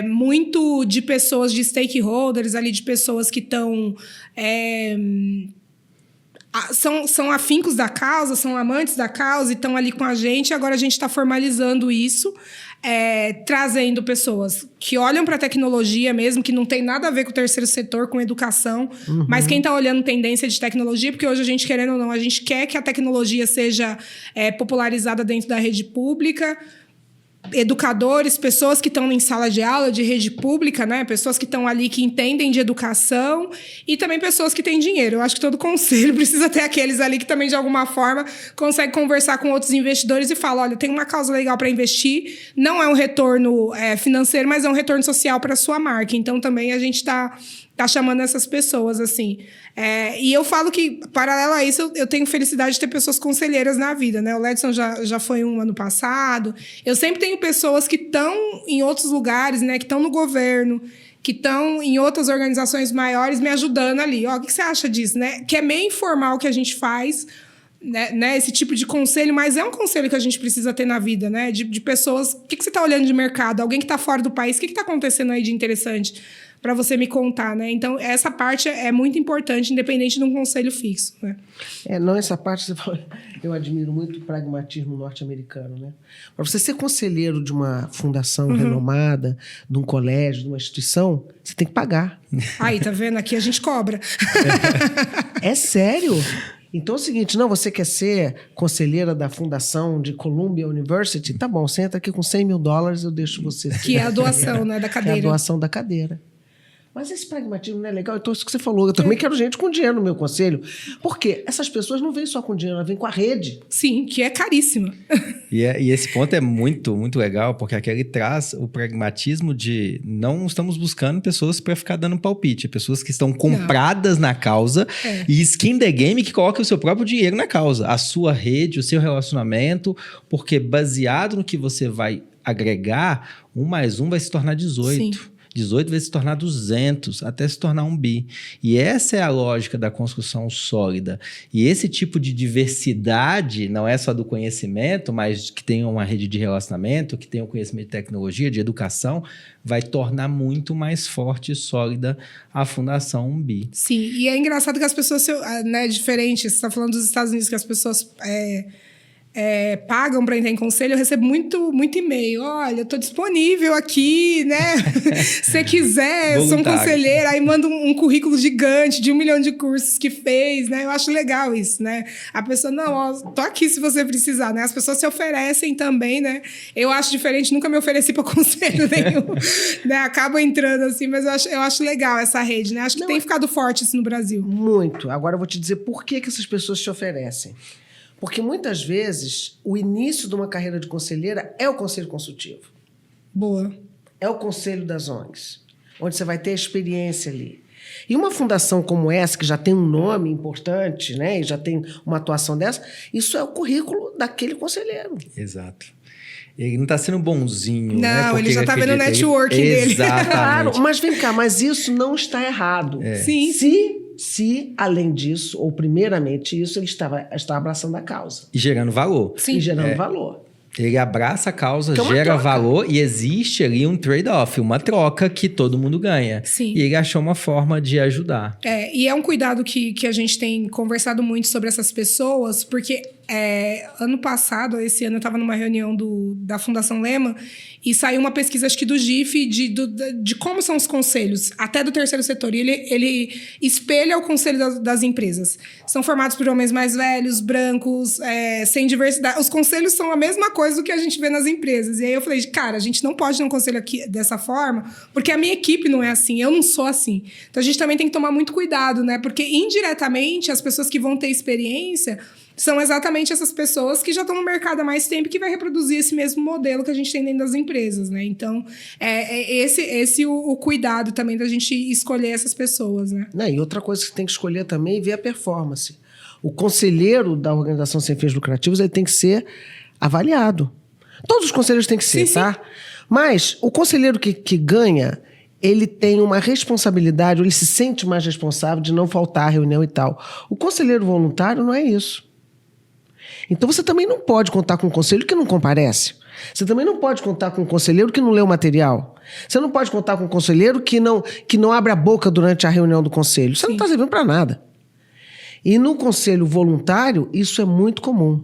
muito de pessoas, de stakeholders ali, de pessoas que estão... são afincos da causa, são amantes da causa e estão ali com a gente. Agora a gente está formalizando isso, trazendo pessoas que olham para a tecnologia mesmo, que não tem nada a ver com o terceiro setor, com educação, mas quem está olhando tendência de tecnologia, porque hoje a gente, querendo ou não, a gente quer que a tecnologia seja popularizada dentro da rede pública. Educadores, pessoas que estão em sala de aula de rede pública, né? Pessoas que estão ali, que entendem de educação, e também pessoas que têm dinheiro. Eu acho que todo conselho precisa ter aqueles ali que também, de alguma forma, conseguem conversar com outros investidores e falar, olha, tem uma causa legal para investir, não é um retorno financeiro, mas é um retorno social para a sua marca. Então, também a gente está chamando essas pessoas, assim. E eu falo que, paralelo a isso, eu tenho felicidade de ter pessoas conselheiras na vida, né? O Ledson já foi um ano passado. Eu sempre tenho pessoas que estão em outros lugares, né? Que estão no governo, que estão em outras organizações maiores me ajudando ali. Ó, o que você acha disso, né? Que é meio informal o que a gente faz, né? Esse tipo de conselho, mas é um conselho que a gente precisa ter na vida, né? De pessoas... O que você está olhando de mercado? Alguém que está fora do país? O que está acontecendo aí de interessante para você me contar, né? Então, essa parte é muito importante, independente de um conselho fixo, né? Não, essa parte, você fala, eu admiro muito o pragmatismo norte-americano, né? Para você ser conselheiro de uma fundação renomada, de um colégio, de uma instituição, você tem que pagar. Aí, tá vendo? Aqui a gente cobra. É sério? Então é o seguinte, não, você quer ser conselheira da fundação de Columbia University? Tá bom, você entra aqui com $100 mil, eu deixo você. Que é a doação, né, da cadeira. Que é a doação da cadeira. Mas esse pragmatismo não é legal? Então, isso que você falou, eu também quero gente com dinheiro no meu conselho. Porque essas pessoas não vêm só com dinheiro, elas vêm com a rede. Sim, que é caríssima. E esse ponto é muito, muito legal, porque aqui ele traz o pragmatismo de não estamos buscando pessoas para ficar dando palpite, pessoas que estão compradas na causa e skin the game que coloca o seu próprio dinheiro na causa, a sua rede, o seu relacionamento, porque baseado no que você vai agregar, 1 mais 1 vai se tornar 18. Sim. 18 vai se tornar 200, até se tornar 1 bi. E essa é a lógica da construção sólida. E esse tipo de diversidade, não é só do conhecimento, mas que tenha uma rede de relacionamento, que tenha um conhecimento de tecnologia, de educação, vai tornar muito mais forte e sólida a Fundação 1 bi. Sim, e é engraçado que as pessoas, né, diferente, você está falando dos Estados Unidos, que as pessoas... pagam para entrar em conselho, eu recebo muito e-mail. Olha, eu tô disponível aqui, né? Se você quiser, eu sou um conselheiro. Aí manda um currículo gigante de 1 milhão de cursos que fez, né? Eu acho legal isso, né? A pessoa, não, ó, tô aqui se você precisar, né? As pessoas se oferecem também, né? Eu acho diferente, nunca me ofereci para conselho nenhum, né? Acabo entrando assim, mas eu acho legal essa rede, né? Acho que tem ficado forte isso no Brasil. Muito. Agora eu vou te dizer por que essas pessoas se oferecem. Porque muitas vezes o início de uma carreira de conselheira é o conselho consultivo. Boa. É o conselho das ONGs, onde você vai ter a experiência ali. E uma fundação como essa, que já tem um nome importante, né, e já tem uma atuação dessa, isso é o currículo daquele conselheiro. Exato. Ele não está sendo bonzinho, não, né? Porque ele já está vendo o networking dele. Exatamente. Claro, mas vem cá, mas isso não está errado. Sim. Se, além disso, ou primeiramente isso, ele está abraçando a causa. E gerando valor. Sim. E gerando valor. Ele abraça a causa, que gera valor e existe ali um trade-off, uma troca que todo mundo ganha. Sim. E ele achou uma forma de ajudar. E é um cuidado que a gente tem conversado muito sobre essas pessoas, porque ano passado, esse ano, eu estava numa reunião da Fundação Lehman e saiu uma pesquisa, acho que do GIF, de como são os conselhos, até do terceiro setor. E ele espelha o conselho das empresas. São formados por homens mais velhos, brancos, sem diversidade. Os conselhos são a mesma coisa do que a gente vê nas empresas. E aí eu falei, cara, a gente não pode ter um conselho aqui dessa forma, porque a minha equipe não é assim, eu não sou assim. Então a gente também tem que tomar muito cuidado, né? Porque indiretamente as pessoas que vão ter experiência são exatamente essas pessoas que já estão no mercado há mais tempo e que vai reproduzir esse mesmo modelo que a gente tem dentro das empresas, né? Então, esse o cuidado também da gente escolher essas pessoas, né? E outra coisa que tem que escolher também é ver a performance. O conselheiro da organização sem fins lucrativos ele tem que ser avaliado. Todos os conselheiros têm que ser, Sim, tá? Mas o conselheiro que ganha, ele tem uma responsabilidade, ou ele se sente mais responsável de não faltar à reunião e tal. O conselheiro voluntário não é isso. Então você também não pode contar com um conselheiro que não comparece. Você também não pode contar com um conselheiro que não lê o material. Você não pode contar com um conselheiro que não abre a boca durante a reunião do conselho. Você não está servindo para nada. E no conselho voluntário, isso é muito comum.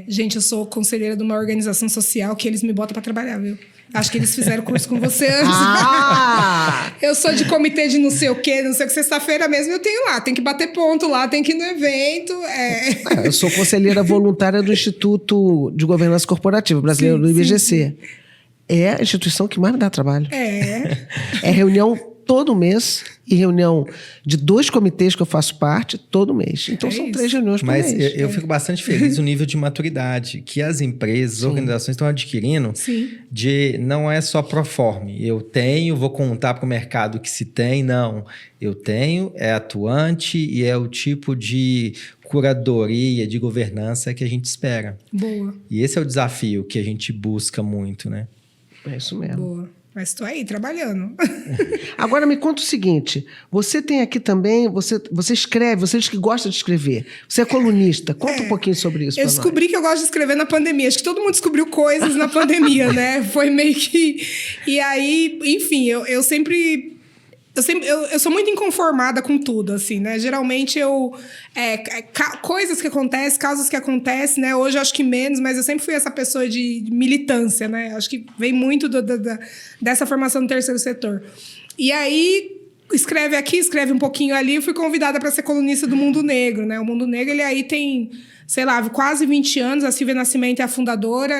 Gente, eu sou conselheira de uma organização social que eles me botam para trabalhar, viu? Acho que eles fizeram curso com você antes. Eu sou de comitê de não sei o quê, não sei o que, sexta-feira mesmo eu tenho lá. Tem que bater ponto lá, tem que ir no evento. Eu sou conselheira voluntária do Instituto de Governança Corporativa Brasileiro, do IBGC. Sim. É a instituição que mais me dá trabalho. É reunião todo mês e reunião de 2 comitês que eu faço parte todo mês. Então são 3 reuniões por mês. Mas eu fico bastante feliz no nível de maturidade que as empresas, organizações estão adquirindo. Sim. De não é só proforme. Eu tenho, vou contar para o mercado que se tem. Não. Eu tenho, é atuante e é o tipo de curadoria, de governança que a gente espera. Boa. E esse é o desafio que a gente busca muito, né? É isso mesmo. Boa. Mas estou aí, trabalhando. Agora me conta o seguinte, você tem aqui também, você escreve, você diz que gosta de escrever, você é colunista, conta um pouquinho sobre isso. Eu descobri que eu gosto de escrever na pandemia, acho que todo mundo descobriu coisas na pandemia, né? Foi meio que... E aí, enfim, eu sempre... Eu sou muito inconformada com tudo, assim, né? Geralmente coisas que acontecem, casos que acontecem, né? Hoje eu acho que menos, mas eu sempre fui essa pessoa de militância, né? Acho que vem muito dessa formação do terceiro setor. E aí, escreve aqui, escreve um pouquinho ali, eu fui convidada para ser colunista do Mundo Negro, né? O Mundo Negro, ele aí tem... sei lá, quase 20 anos, a Silvia Nascimento é a fundadora,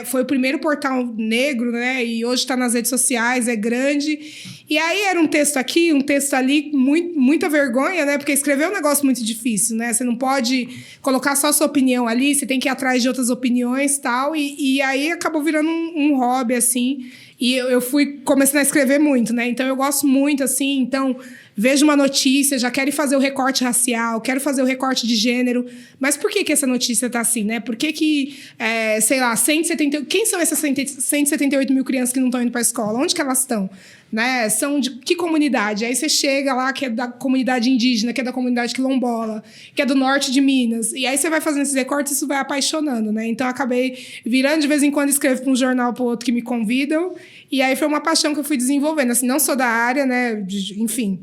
foi o primeiro portal negro, né? E hoje está nas redes sociais, é grande. E aí era um texto aqui, um texto ali, muita vergonha, né? Porque escrever é um negócio muito difícil, né? Você não pode colocar só a sua opinião ali, você tem que ir atrás de outras opiniões e tal. E aí acabou virando um hobby, assim. E eu fui começando a escrever muito, né? Então eu gosto muito, assim, então... Vejo uma notícia, já quero fazer o recorte racial, quero fazer o recorte de gênero. Mas por que essa notícia tá assim, né? Por que sei lá, 170... Quem são essas 178 mil crianças que não estão indo para a escola? Onde que elas estão? Né? São de que comunidade? Aí você chega lá, que é da comunidade indígena, que é da comunidade quilombola, que é do norte de Minas. E aí você vai fazendo esses recortes e isso vai apaixonando, né? Então, eu acabei virando, de vez em quando, escrevo para um jornal para o outro que me convidam. E aí foi uma paixão que eu fui desenvolvendo. Assim, não sou da área, né? Enfim...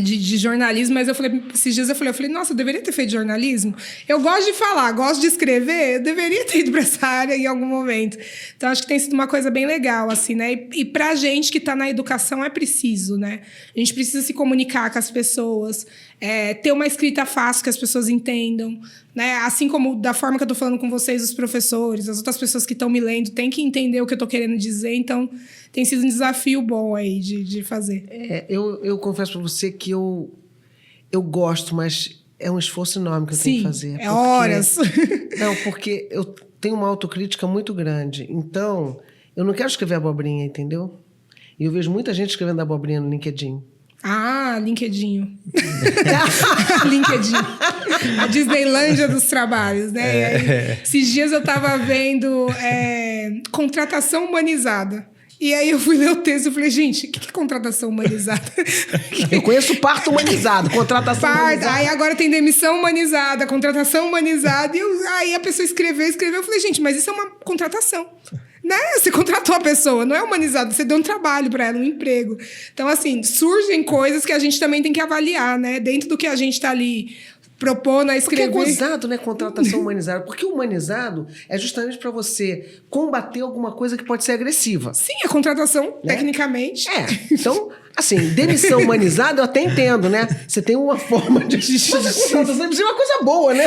De jornalismo, mas esses dias eu falei, nossa, eu deveria ter feito jornalismo. Eu gosto de falar, gosto de escrever, eu deveria ter ido para essa área em algum momento. Então, acho que tem sido uma coisa bem legal, assim, né? E pra gente que está na educação é preciso, né? A gente precisa se comunicar com as pessoas, ter uma escrita fácil que as pessoas entendam, né? Assim como da forma que eu estou falando com vocês, os professores, as outras pessoas que estão me lendo, têm que entender o que eu estou querendo dizer, então tem sido um desafio bom aí de fazer. Eu confesso para você que eu gosto, mas é um esforço enorme que eu tenho que fazer. Horas. Não, porque eu tenho uma autocrítica muito grande. Então, eu não quero escrever abobrinha, entendeu? E eu vejo muita gente escrevendo abobrinha no LinkedIn. Ah, LinkedIn. LinkedIn. A Disneylândia dos trabalhos, né? Aí, esses dias eu estava vendo contratação humanizada. E aí eu fui ler o texto e falei, gente, o que é contratação humanizada? Eu conheço parto humanizado, contratação humanizada. Aí agora tem demissão humanizada, contratação humanizada. E aí a pessoa escreveu. Eu falei, gente, mas isso é uma contratação. Né? Você contratou a pessoa, não é humanizado, você deu um trabalho para ela, um emprego. Então, assim, surgem coisas que a gente também tem que avaliar, né? Dentro do que a gente está ali propondo a escrever. Porque é gozado, né? Contratação humanizada. Porque o humanizado é justamente para você combater alguma coisa que pode ser agressiva. Sim, a contratação, né? Tecnicamente. Então, assim, demissão humanizada eu até entendo, né? Você tem uma forma de... Mas a contratação é uma coisa boa, né?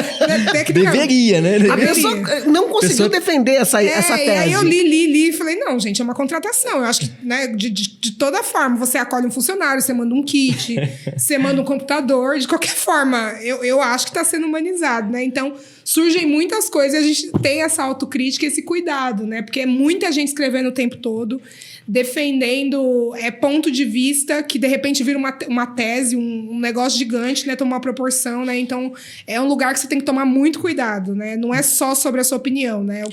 Deveria, né? A pessoa não conseguiu defender essa tese. E aí eu li e falei, não, gente, é uma contratação. Eu acho que, né, de toda forma, você acolhe um funcionário, você manda um kit, você manda um computador, de qualquer forma, eu acho que está sendo humanizado, né? Então, surgem muitas coisas e a gente tem essa autocrítica e esse cuidado, né? Porque é muita gente escrevendo o tempo todo, defendendo ponto de vista revista, que de repente vira uma tese, um negócio gigante, né? Toma uma proporção, né? Então, é um lugar que você tem que tomar muito cuidado, né? Não é só sobre a sua opinião, né?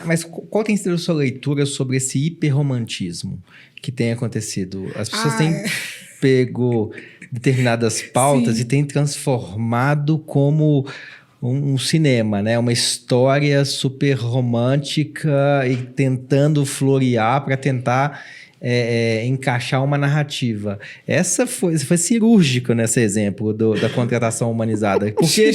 Mas qual tem sido a sua leitura sobre esse hiperromantismo que tem acontecido? As pessoas têm pego determinadas pautas e têm transformado como um cinema, né? Uma história super romântica e tentando florear para tentar encaixar uma narrativa. Essa foi cirúrgico nesse exemplo da contratação humanizada, porque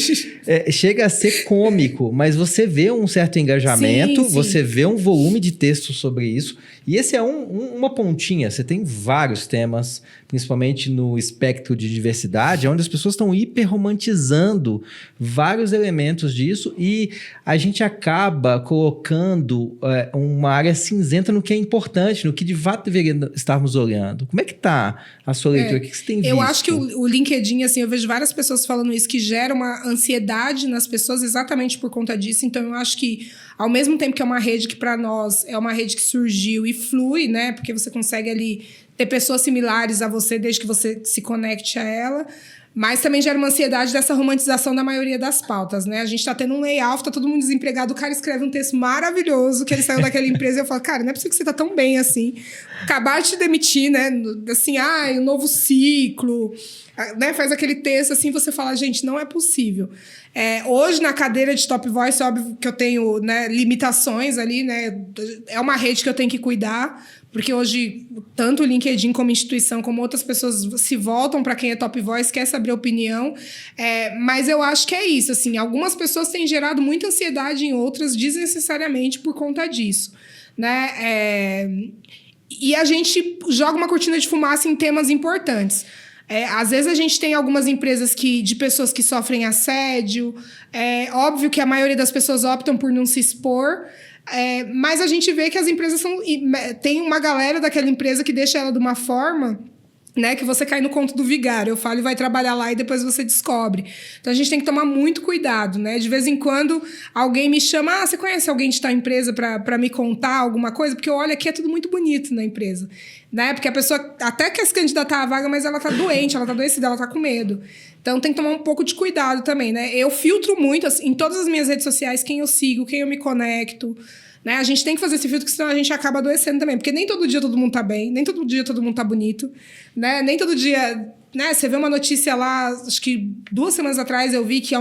chega a ser cômico, mas você vê um certo engajamento, você vê um volume de texto sobre isso, e esse é uma pontinha. Você tem vários temas, principalmente no espectro de diversidade, onde as pessoas estão hiperromantizando vários elementos disso, e a gente acaba colocando uma área cinzenta no que é importante, no que de fato deveria estarmos olhando. Como é que está a sua leitura? O que você tem visto? Eu acho que o LinkedIn, assim, eu vejo várias pessoas falando isso, que gera uma ansiedade nas pessoas exatamente por conta disso. Então, eu acho que, ao mesmo tempo que é uma rede que, para nós, é uma rede que surgiu e flui, né? Porque você consegue ali ter pessoas similares a você, desde que você se conecte a ela. Mas também gera uma ansiedade dessa romantização da maioria das pautas, né? A gente tá tendo um layoff, tá todo mundo desempregado, o cara escreve um texto maravilhoso, que ele saiu daquela empresa, e eu falo, cara, não é possível que você tá tão bem assim. Acabar de te demitir, né? Assim, um novo ciclo, né? Faz aquele texto assim, você fala, gente, não é possível. Hoje, na cadeira de Top Voice, óbvio que eu tenho, né, limitações ali, né? É uma rede que eu tenho que cuidar, porque hoje, tanto o LinkedIn como instituição, como outras pessoas se voltam para quem é Top Voice, quer saber a opinião. Mas eu acho que é isso, assim, algumas pessoas têm gerado muita ansiedade em outras, desnecessariamente por conta disso, né? E a gente joga uma cortina de fumaça em temas importantes. Às vezes a gente tem algumas empresas de pessoas que sofrem assédio. É óbvio que a maioria das pessoas optam por não se expor. Mas a gente vê que as empresas tem uma galera daquela empresa que deixa ela de uma forma, né, que você cai no conto do vigário. Eu falo e vai trabalhar lá e depois você descobre. Então a gente tem que tomar muito cuidado, né? De vez em quando alguém me chama, você conhece alguém de tal empresa para me contar alguma coisa? Porque olha, aqui é tudo muito bonito na empresa, né? Porque a pessoa até quer se candidatar à vaga, mas ela tá doente, ela tá adoecida, ela tá com medo. Então tem que tomar um pouco de cuidado também, né? Eu filtro muito, assim, em todas as minhas redes sociais, quem eu sigo, quem eu me conecto, né? A gente tem que fazer esse filtro, porque senão a gente acaba adoecendo também. Porque nem todo dia todo mundo tá bem, nem todo dia todo mundo tá bonito, né? Nem todo dia, né? Você vê uma notícia lá, acho que 2 semanas atrás eu vi que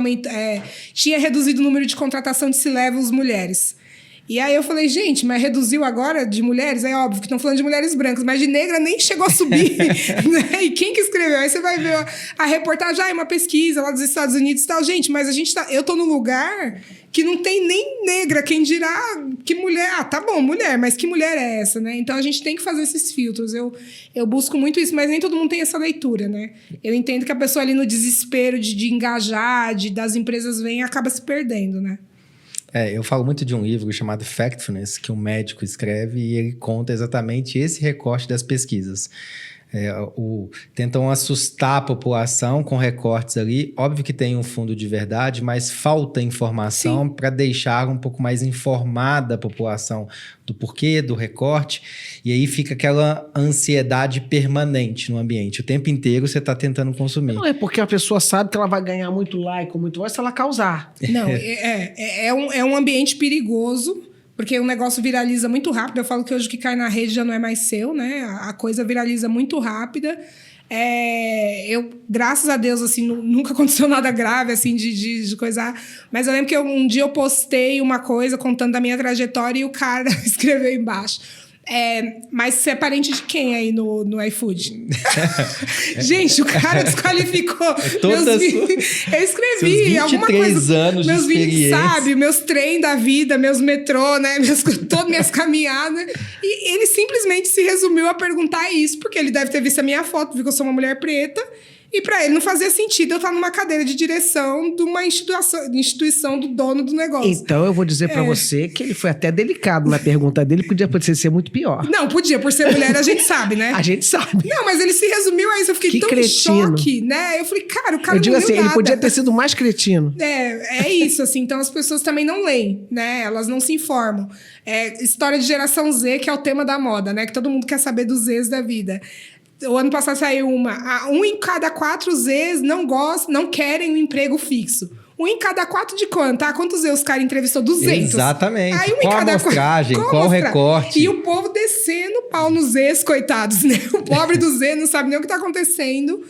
tinha reduzido o número de contratação de C-levels mulheres. E aí eu falei, gente, mas reduziu agora de mulheres? É óbvio que estão falando de mulheres brancas, mas de negra nem chegou a subir. Né? E quem que escreveu? Aí você vai ver a reportagem, uma pesquisa lá dos Estados Unidos e tal. Gente, mas eu tô num lugar que não tem nem negra, quem dirá que mulher... tá bom, mulher, mas que mulher é essa, né? Então a gente tem que fazer esses filtros. Eu busco muito isso, mas nem todo mundo tem essa leitura, né? Eu entendo que a pessoa ali no desespero de engajar, das empresas vem, acaba se perdendo, né? Eu falo muito de um livro chamado Factfulness, que um médico escreve, e ele conta exatamente esse recorte das pesquisas. Tentam assustar a população com recortes ali. Óbvio que tem um fundo de verdade, mas falta informação para deixar um pouco mais informada a população do porquê, do recorte. E aí fica aquela ansiedade permanente no ambiente. O tempo inteiro você está tentando consumir. Não é porque a pessoa sabe que ela vai ganhar muito like ou muito voz se ela causar. Não, é um ambiente perigoso. Porque o negócio viraliza muito rápido. Eu falo que hoje o que cai na rede já não é mais seu, né? A coisa viraliza muito rápida. Graças a Deus, assim, nunca aconteceu nada grave, assim, de coisa... Mas eu lembro que um dia eu postei uma coisa contando da minha trajetória e o cara escreveu embaixo. Mas você é parente de quem aí no iFood? Gente, o cara desqualificou. Eu escrevi alguma coisa. Anos meus de experiência. Sabe, meus trem da vida, meus metrô, né? Todas minhas caminhadas. E ele simplesmente se resumiu a perguntar isso, porque ele deve ter visto a minha foto, viu que eu sou uma mulher preta. E para ele não fazia sentido eu estar numa cadeira de direção de uma instituição do dono do negócio. Então eu vou dizer para você que ele foi até delicado na pergunta dele, podia ser muito pior. Não, podia, por ser mulher a gente sabe, né? A gente sabe. Não, mas ele se resumiu a isso, eu fiquei que tão cretino. em choque, né? Eu falei, cara, o cara eu digo não assim, nada. Ele podia ter sido mais cretino. É isso, assim, então as pessoas também não leem, né? Elas não se informam. História de geração Z, que é o tema da moda, né? Que todo mundo quer saber dos Zs da vida. O ano passado saiu um em cada 4 Zs não querem um emprego fixo. Um em cada 4 de quanto? Tá? Quantos Zs os caras entrevistou? 200. Exatamente. Aí, qual a amostragem, qual o recorte? E o povo descendo o pau nos Zs, coitados, né? O pobre do Z não sabe nem o que tá acontecendo.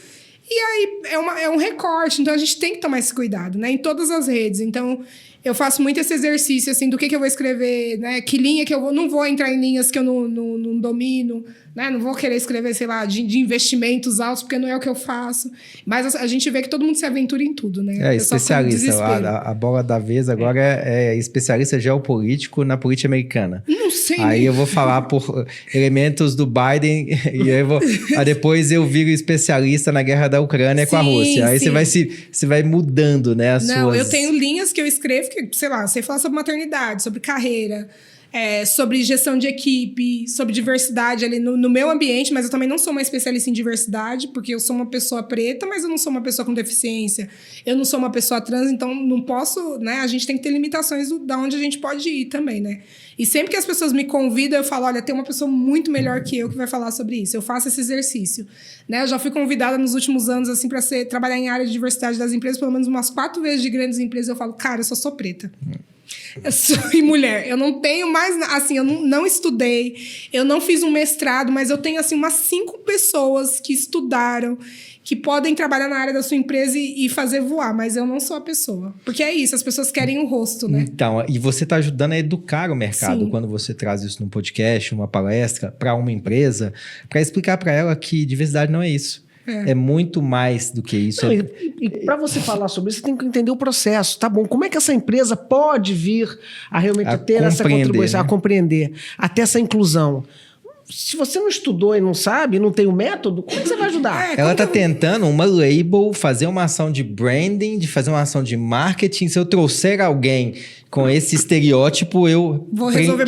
E aí é um recorte. Então, a gente tem que tomar esse cuidado, né? Em todas as redes. Então, eu faço muito esse exercício, assim, do que eu vou escrever, né? Que linha que eu vou... Não vou entrar em linhas que eu não domino, né? Não vou querer escrever, sei lá, de investimentos altos, porque não é o que eu faço. Mas a gente vê que todo mundo se aventura em tudo, né? Especialista. A bola da vez agora é especialista geopolítico na política americana. Não sei. Aí eu vou falar por elementos do Biden e aí depois eu viro especialista na guerra da Ucrânia com a Rússia. Aí você vai mudando, né? Eu tenho linhas que eu escrevo que, sei lá, você fala sobre maternidade, sobre carreira, sobre gestão de equipe, sobre diversidade ali no meu ambiente, mas eu também não sou uma especialista em diversidade, porque eu sou uma pessoa preta, mas eu não sou uma pessoa com deficiência, eu não sou uma pessoa trans, então não posso, né? A gente tem que ter limitações da onde a gente pode ir também, né? E sempre que as pessoas me convidam, eu falo, olha, tem uma pessoa muito melhor que eu que vai falar sobre isso. Eu faço esse exercício, né? Eu já fui convidada nos últimos anos, assim, para trabalhar em área de diversidade das empresas, pelo menos umas 4 vezes de grandes empresas. Eu falo, cara, eu só sou preta. Eu sou mulher. Eu não tenho mais... Assim, eu não estudei. Eu não fiz um mestrado, mas eu tenho, assim, umas 5 pessoas que estudaram, que podem trabalhar na área da sua empresa e fazer voar, mas eu não sou a pessoa. Porque é isso, as pessoas querem o rosto, né? Então, e você está ajudando a educar o mercado. Sim. Quando você traz isso num podcast, uma palestra, para uma empresa, para explicar para ela que diversidade não é isso. É muito mais do que isso. Não, e para você falar sobre isso, você tem que entender o processo. Tá bom, como é que essa empresa pode vir a realmente ter essa contribuição, né? A compreender, até essa inclusão? Se você não estudou e não sabe, não tem o método, como que você vai ajudar? Ela está tentando uma label, fazer uma ação de branding, de fazer uma ação de marketing. Se eu trouxer alguém com esse estereótipo, eu vou resolver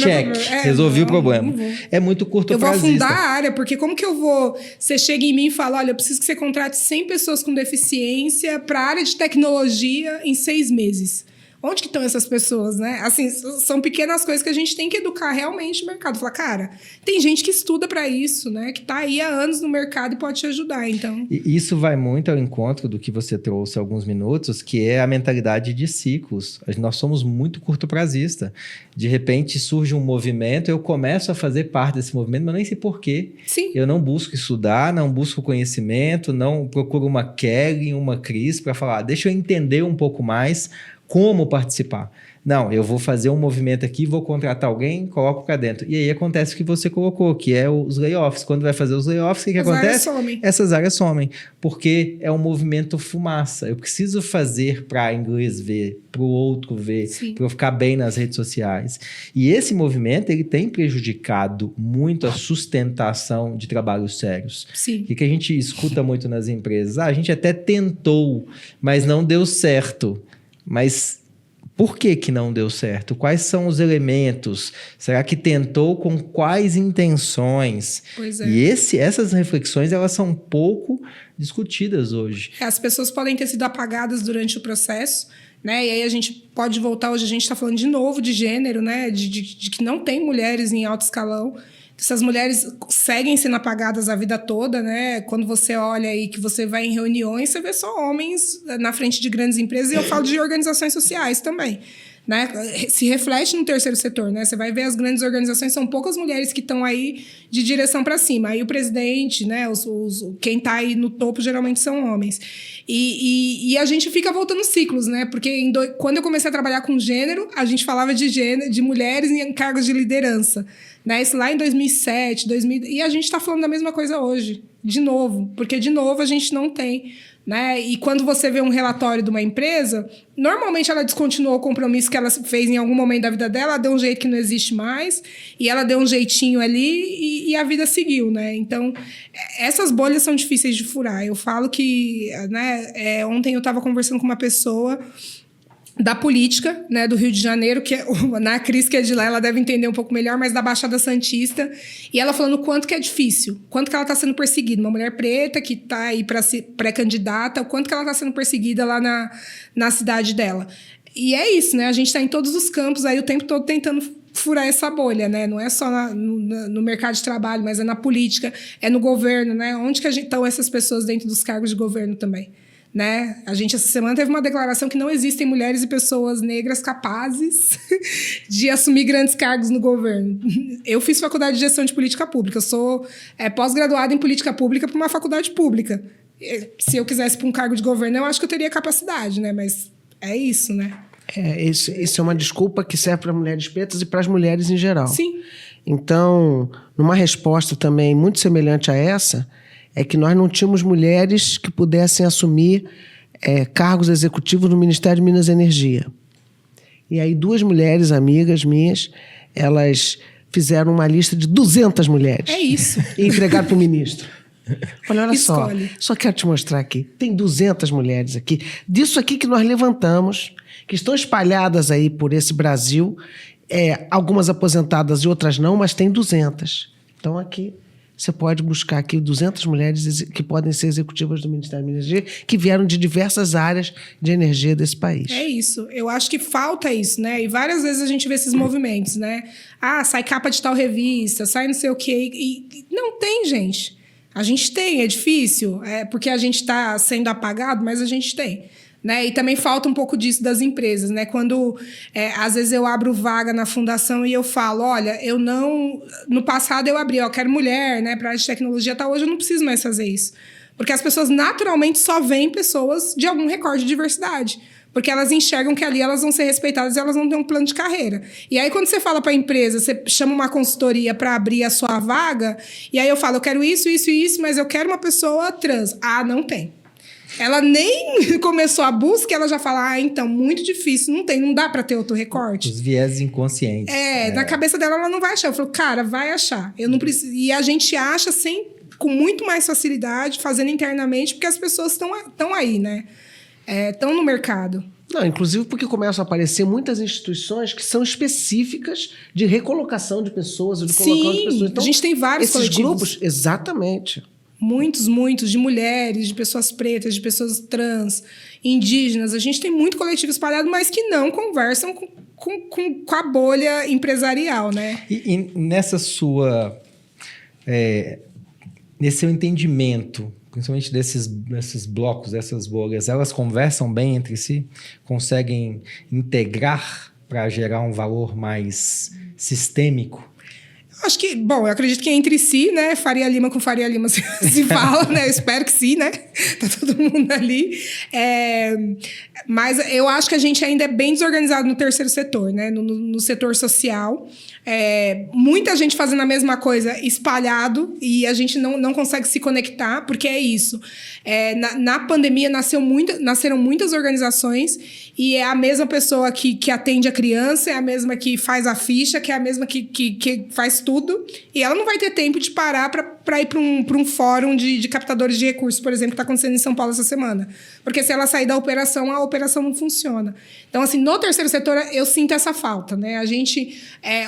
resolvi o problema. É muito curto prazista. Eu vou afundar a área, porque como que eu vou... Você chega em mim e fala, olha, eu preciso que você contrate 100 pessoas com deficiência para a área de tecnologia em 6 meses. Onde que estão essas pessoas, né? Assim, são pequenas coisas que a gente tem que educar realmente o mercado. Falar, cara, tem gente que estuda para isso, né? Que tá aí há anos no mercado e pode te ajudar, então... E isso vai muito ao encontro do que você trouxe há alguns minutos, que é a mentalidade de ciclos. Nós somos muito curto-prazista. De repente surge um movimento, eu começo a fazer parte desse movimento, mas nem sei porquê. Sim. Eu não busco estudar, não busco conhecimento, não procuro uma Kelly, uma Cris para falar, deixa eu entender um pouco mais como participar. Não, eu vou fazer um movimento aqui, vou contratar alguém, coloco para dentro. E aí acontece o que você colocou, que é os layoffs. Quando vai fazer os layoffs, o que acontece? Essas áreas somem. Porque é um movimento fumaça. Eu preciso fazer para inglês ver, para o outro ver, para eu ficar bem nas redes sociais. E esse movimento, ele tem prejudicado muito a sustentação de trabalhos sérios. Sim. O que a gente escuta muito nas empresas? A gente até tentou, mas não deu certo. Mas por que não deu certo? Quais são os elementos? Será que tentou com quais intenções? Pois é. E essas reflexões, elas são pouco discutidas hoje. As pessoas podem ter sido apagadas durante o processo, né? E aí a gente pode voltar, hoje a gente está falando de novo de gênero, né? De que não tem mulheres em alto escalão. Essas mulheres seguem sendo apagadas a vida toda, né? Quando você olha aí que você vai em reuniões, você vê só homens na frente de grandes empresas, e eu falo de organizações sociais também, né? Se reflete no terceiro setor, né? Você vai ver as grandes organizações, são poucas mulheres que estão aí de direção para cima. Aí o presidente, né? Quem está aí no topo geralmente são homens. E a gente fica voltando ciclos, né? Porque quando eu comecei a trabalhar com gênero, a gente falava de gênero, de mulheres em cargos de liderança, né? Isso lá em 2007, 2000... E a gente está falando da mesma coisa hoje, de novo. Porque, de novo, a gente não tem, né? E quando você vê um relatório de uma empresa, normalmente ela descontinuou o compromisso que ela fez em algum momento da vida dela, ela deu um jeito que não existe mais, e ela deu um jeitinho ali e a vida seguiu, né? Então, essas bolhas são difíceis de furar. Eu falo que, né? Ontem eu estava conversando com uma pessoa da política, né, do Rio de Janeiro, que a Cris, que é de lá, ela deve entender um pouco melhor, mas da Baixada Santista, e ela falando o quanto que é difícil, quanto que ela está sendo perseguida, uma mulher preta que está aí para ser pré-candidata, o quanto que ela está sendo perseguida lá na cidade dela. E é isso, né, a gente está em todos os campos aí o tempo todo tentando furar essa bolha, né? Não é só no mercado de trabalho, mas é na política, é no governo, né? Onde que estão essas pessoas dentro dos cargos de governo também? Né? A gente, essa semana, teve uma declaração que não existem mulheres e pessoas negras capazes de assumir grandes cargos no governo. Eu fiz faculdade de gestão de política pública. Eu sou pós-graduada em política pública por uma faculdade pública. Se eu quisesse para um cargo de governo, eu acho que eu teria capacidade, né? Mas é isso, né? Isso é uma desculpa que serve para mulheres pretas e para as mulheres em geral. Sim. Então, numa resposta também muito semelhante a essa, é que nós não tínhamos mulheres que pudessem assumir cargos executivos no Ministério de Minas e Energia. E aí 2 mulheres amigas minhas, elas fizeram uma lista de 200 mulheres. É isso. E entregaram para o ministro. Falei, olha Escolhe. só quero te mostrar aqui. Tem 200 mulheres aqui. Disso aqui que nós levantamos, que estão espalhadas aí por esse Brasil, algumas aposentadas e outras não, mas tem 200. Então aqui... Você pode buscar aqui 200 mulheres que podem ser executivas do Ministério da Energia, que vieram de diversas áreas de energia desse país. É isso. Eu acho que falta isso, né? E várias vezes a gente vê esses movimentos, né? Sai capa de tal revista, sai não sei o quê. E não tem, gente. A gente tem, é difícil. Porque a gente está sendo apagado, mas a gente tem. Né? E também falta um pouco disso das empresas, né? Quando, às vezes, eu abro vaga na fundação e eu falo, olha, eu não... No passado eu abri, eu quero mulher, né? Para a área de tecnologia, hoje eu não preciso mais fazer isso. Porque as pessoas naturalmente só veem pessoas de algum recorte de diversidade. Porque elas enxergam que ali elas vão ser respeitadas e elas vão ter um plano de carreira. E aí, quando você fala para a empresa, você chama uma consultoria para abrir a sua vaga, e aí eu falo, eu quero isso, isso e isso, mas eu quero uma pessoa trans. Não tem. Ela nem começou a busca, ela já fala, então, muito difícil, não dá para ter outro recorte. Os vieses inconscientes. Na cabeça dela, ela não vai achar. Eu falo, cara, vai achar. Eu não preciso. E a gente acha, com muito mais facilidade, fazendo internamente, porque as pessoas estão aí, né? Estão no mercado. Não, inclusive porque começam a aparecer muitas instituições que são específicas de recolocação de pessoas, ou de colocação de pessoas. Então, a gente tem vários esses coletivos. grupos, exatamente. Muitos, de mulheres, de pessoas pretas, de pessoas trans, indígenas. A gente tem muito coletivo espalhado, mas que não conversam com a bolha empresarial, né? E nessa sua... nesse seu entendimento, principalmente desses blocos, dessas bolhas, elas conversam bem entre si? Conseguem integrar para gerar um valor mais sistêmico? Acho que, eu acredito que entre si, né? Faria Lima com Faria Lima se fala, né? Eu espero que sim, né? Tá todo mundo ali. Mas eu acho que a gente ainda é bem desorganizado no terceiro setor, né? No setor social. Muita gente fazendo a mesma coisa espalhado e a gente não consegue se conectar, porque é isso. Na pandemia nasceram muitas organizações e é a mesma pessoa que atende a criança, é a mesma que faz a ficha, que é a mesma que faz tudo, e ela não vai ter tempo de parar para ir para um fórum de captadores de recursos, por exemplo, que está acontecendo em São Paulo essa semana. Porque se ela sair da operação, a operação não funciona. Então, assim, no terceiro setor, eu sinto essa falta, né?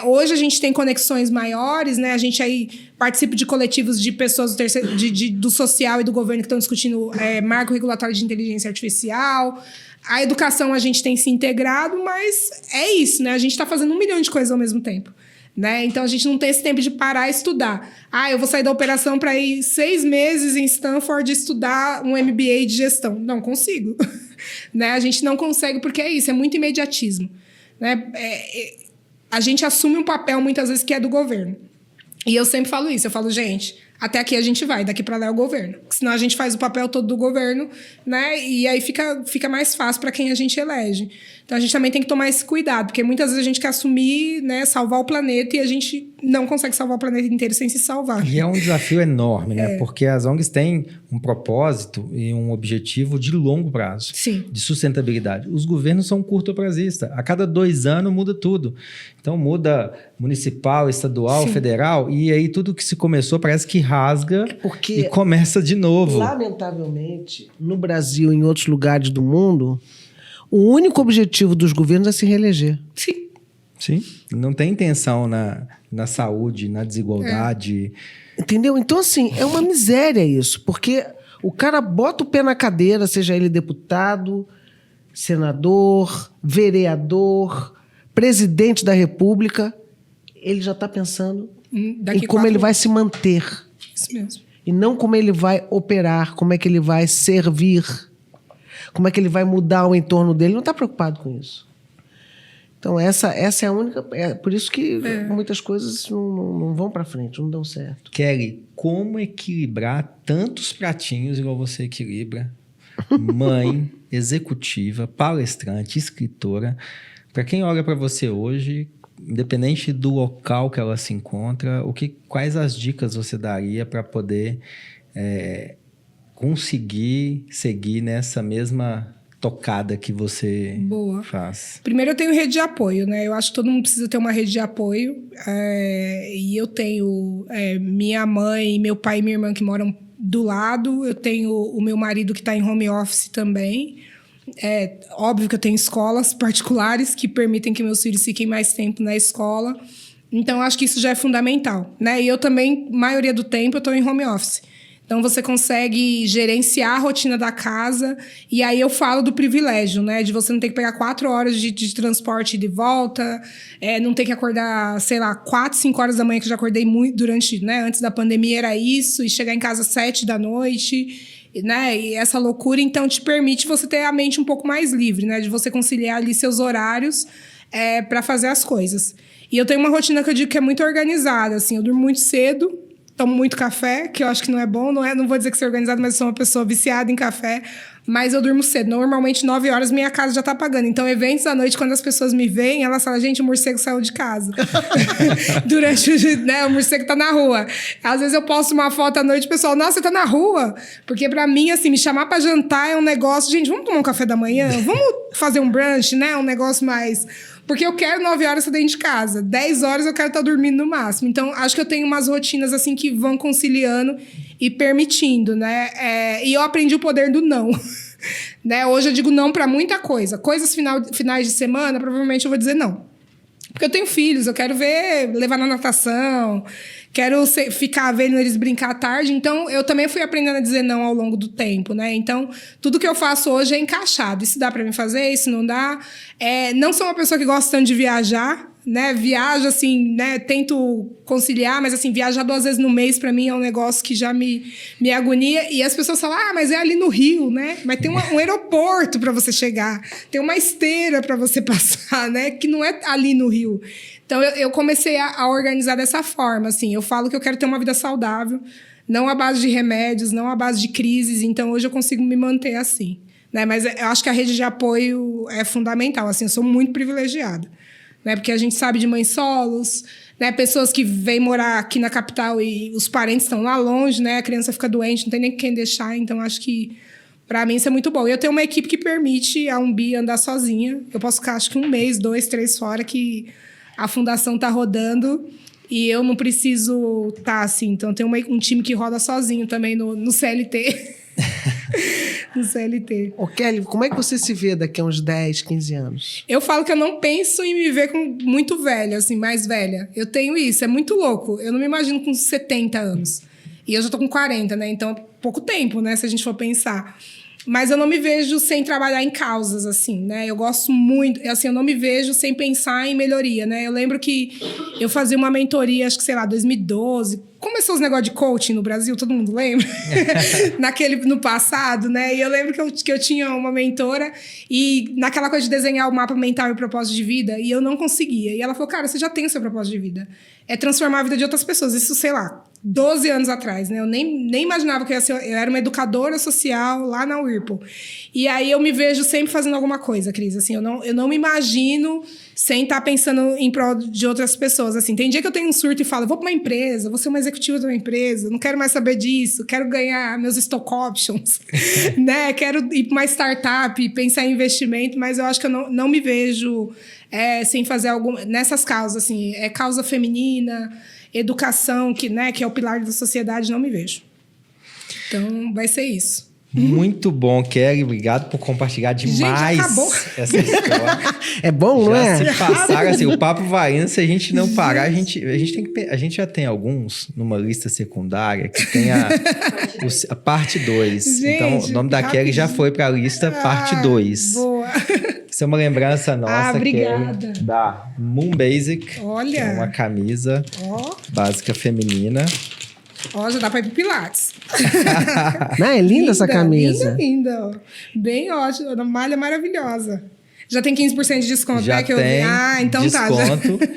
Hoje a gente tem conexões maiores, né? A gente aí participa de coletivos de pessoas do social e do governo que estão discutindo marco regulatório de inteligência artificial. A educação a gente tem se integrado, mas é isso, né? A gente está fazendo 1 milhão de coisas ao mesmo tempo. Né? Então, a gente não tem esse tempo de parar e estudar. Eu vou sair da operação para ir 6 meses em Stanford estudar um MBA de gestão. Não consigo. Né? A gente não consegue, porque é isso, é muito imediatismo. Né? A gente assume um papel, muitas vezes, que é do governo. E eu sempre falo isso. Eu falo, gente, até aqui a gente vai, daqui para lá é o governo. Senão a gente faz o papel todo do governo, né? E aí fica mais fácil para quem a gente elege. Então, a gente também tem que tomar esse cuidado, porque muitas vezes a gente quer assumir, né, salvar o planeta, e a gente não consegue salvar o planeta inteiro sem se salvar. E é um desafio enorme, né? Porque as ONGs têm um propósito e um objetivo de longo prazo. Sim. De sustentabilidade. Os governos são curto-prazistas. A cada 2 anos muda tudo. Então, muda municipal, estadual, Sim. federal, e aí tudo que se começou parece que rasga Porque, e começa de novo. lamentavelmente, no Brasil e em outros lugares do mundo, o único objetivo dos governos é se reeleger. Sim. Sim. Não tem intenção na saúde, na desigualdade. Entendeu? Então, assim, é uma miséria isso. Porque o cara bota o pé na cadeira, seja ele deputado, senador, vereador, presidente da República, ele já está pensando Daqui em como 4 ele vai se manter. Isso mesmo. E não como ele vai operar, como é que ele vai servir, como é que ele vai mudar o entorno dele. Ele não está preocupado com isso. Então, essa é a única... É por isso que muitas coisas não vão para frente, não dão certo. Kelly, como equilibrar tantos pratinhos igual você equilibra? Mãe, executiva, palestrante, escritora. Para quem olha para você hoje, independente do local que ela se encontra, quais as dicas você daria para poder conseguir seguir nessa mesma tocada que você faz? Primeiro, eu tenho rede de apoio, né? Eu acho que todo mundo precisa ter uma rede de apoio. E eu tenho minha mãe, meu pai e minha irmã que moram do lado. Eu tenho o meu marido que está em home office também. É óbvio que eu tenho escolas particulares que permitem que meus filhos fiquem mais tempo na escola. Então, eu acho que isso já é fundamental, né? E eu também, maioria do tempo, eu estou em home office. Então, você consegue gerenciar a rotina da casa. E aí, eu falo do privilégio, né? De você não ter que pegar 4 horas de transporte de volta. Não ter que acordar, sei lá, 4, 5 horas da manhã, que eu já acordei muito durante, né? Antes da pandemia era isso. E chegar em casa às 7 da noite, né? E essa loucura, então, te permite você ter a mente um pouco mais livre, né? De você conciliar ali seus horários para fazer as coisas. E eu tenho uma rotina que eu digo que é muito organizada, assim. Eu durmo muito cedo. Tomo muito café, que eu acho que não é bom. Não vou dizer que sou organizada, mas sou uma pessoa viciada em café. Mas eu durmo cedo. Normalmente, 9 horas, minha casa já tá apagando. Então, eventos à noite, quando as pessoas me veem, elas falam, gente, o morcego saiu de casa. Durante o morcego tá na rua. Às vezes eu posto uma foto à noite, o pessoal, nossa, você tá na rua? Porque pra mim, assim, me chamar pra jantar é um negócio... Gente, vamos tomar um café da manhã? Vamos fazer um brunch, né? Um negócio mais... Porque eu quero 9 horas estar dentro de casa. 10 horas eu quero estar dormindo no máximo. Então, acho que eu tenho umas rotinas assim que vão conciliando e permitindo, né? E eu aprendi o poder do não. Né? Hoje eu digo não para muita coisa. Coisas finais de semana, provavelmente eu vou dizer não. Porque eu tenho filhos, eu quero levar na natação, quero ficar vendo eles brincar à tarde. Então, eu também fui aprendendo a dizer não ao longo do tempo, né? Então, tudo que eu faço hoje é encaixado. Isso dá para mim fazer, isso não dá. Não sou uma pessoa que gosta tanto de viajar, né? Viajo, assim, né? Tento conciliar, mas, assim, viajar 2 vezes no mês, para mim, é um negócio que já me agonia. E as pessoas falam, mas é ali no Rio, né? Mas tem um aeroporto para você chegar. Tem uma esteira para você passar, né? Que não é ali no Rio. Então, eu comecei a organizar dessa forma, assim. Eu falo que eu quero ter uma vida saudável, não à base de remédios, não à base de crises. Então, hoje eu consigo me manter assim, né? Mas eu acho que a rede de apoio é fundamental. Assim, eu sou muito privilegiada, né? Porque a gente sabe de mães solos, né? Pessoas que vêm morar aqui na capital e os parentes estão lá longe, né? A criança fica doente, não tem nem quem deixar. Então, acho que, para mim, isso é muito bom. E eu tenho uma equipe que permite a Umbi andar sozinha. Eu posso ficar, acho que 1 mês, 2, 3 fora, que a fundação tá rodando e eu não preciso estar assim. Então, tem um time que roda sozinho também no CLT. No CLT. Ô, Kelly, como é que você se vê daqui a uns 10, 15 anos? Eu falo que eu não penso em me ver muito velha, assim, mais velha. Eu tenho isso, é muito louco. Eu não me imagino com 70 anos. E eu já tô com 40, né? Então, é pouco tempo, né? Se a gente for pensar. Mas eu não me vejo sem trabalhar em causas, assim, né? Eu gosto muito... Assim, eu não me vejo sem pensar em melhoria, né? Eu lembro que eu fazia uma mentoria, acho que, sei lá, 2012. Começou os negócios de coaching no Brasil, todo mundo lembra? No passado, né? E eu lembro que eu tinha uma mentora e naquela coisa de desenhar o mapa mental e o propósito de vida, e eu não conseguia. E ela falou, cara, você já tem o seu propósito de vida. É transformar a vida de outras pessoas. Isso, sei lá, 12 anos atrás, né? Eu nem imaginava que eu ia ser... Eu era uma educadora social lá na Whirlpool. E aí eu me vejo sempre fazendo alguma coisa, Cris. Assim, eu não me imagino sem estar pensando em prol de outras pessoas. Assim, tem dia que eu tenho um surto e falo, vou para uma empresa, vou ser uma executiva de uma empresa, não quero mais saber disso, quero ganhar meus stock options, né? Quero ir para uma startup, pensar em investimento, mas eu acho que eu não me vejo sem fazer algo nessas causas, assim, causa feminina, educação, né, que é o pilar da sociedade, não me vejo. Então, vai ser isso. Muito bom, Kelly. Obrigado por compartilhar demais essa história. É bom, não é? Já se passaram, assim, o papo vai indo. Se a gente não parar, a gente já tem alguns numa lista secundária que tem a parte 2. Então, o nome da Kelly já foi para a lista parte 2. Boa. Isso é uma lembrança nossa. Obrigada. Que é da Moon Basic. Olha. Que é uma camisa básica feminina. Ó, já dá pra ir pro Pilates. Não, é linda essa camisa. Linda. Bem ótima. Uma malha maravilhosa. Já tem 15% de desconto, Já né? Que eu vi. tem Então desconto. tá.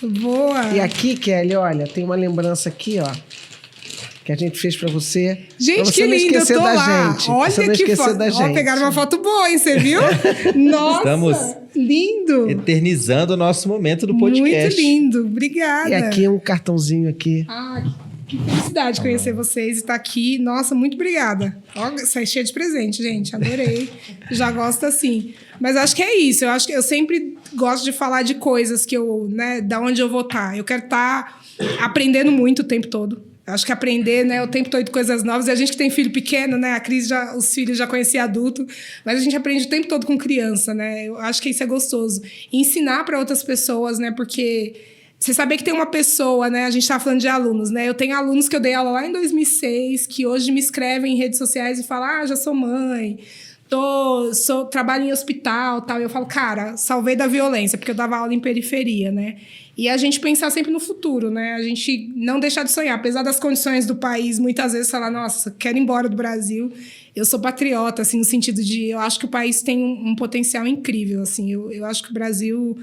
Boa. E aqui, Kelly, olha, tem uma lembrança aqui, ó. Que a gente fez pra você. Gente, pra você que não lindo, eu esquecer tô da lá. gente. Olha pra você não que esquecer foto. da gente. Ó, pegaram uma foto boa, hein? Você viu? Nossa, Estamos lindo. eternizando o nosso momento do podcast. Muito lindo. Obrigada. E aqui um cartãozinho aqui. Ah, que felicidade conhecer vocês e estar aqui. Nossa, muito obrigada. Ó, sai cheia de presente, gente. Adorei. Já gosto assim. Mas acho que é isso. Eu acho que eu sempre gosto de falar de coisas que eu, né, da onde eu vou estar. Eu quero estar aprendendo muito o tempo todo. Acho que aprender, né, o tempo todo coisas novas. E a gente que tem filho pequeno, né, a Cris, os filhos já conhecia adulto, mas a gente aprende o tempo todo com criança, né? Eu acho que isso é gostoso. E ensinar para outras pessoas, né, porque você saber que tem uma pessoa, né, a gente tá falando de alunos, né? Eu tenho alunos que eu dei aula lá em 2006, que hoje me escrevem em redes sociais e falam, já sou mãe, trabalho em hospital, tal. E eu falo, cara, salvei da violência, porque eu dava aula em periferia, né? E a gente pensar sempre no futuro, né? A gente não deixar de sonhar. Apesar das condições do país, muitas vezes falar, nossa, quero ir embora do Brasil. Eu sou patriota, assim, no sentido de... Eu acho que o país tem um potencial incrível, assim. Eu acho que o Brasil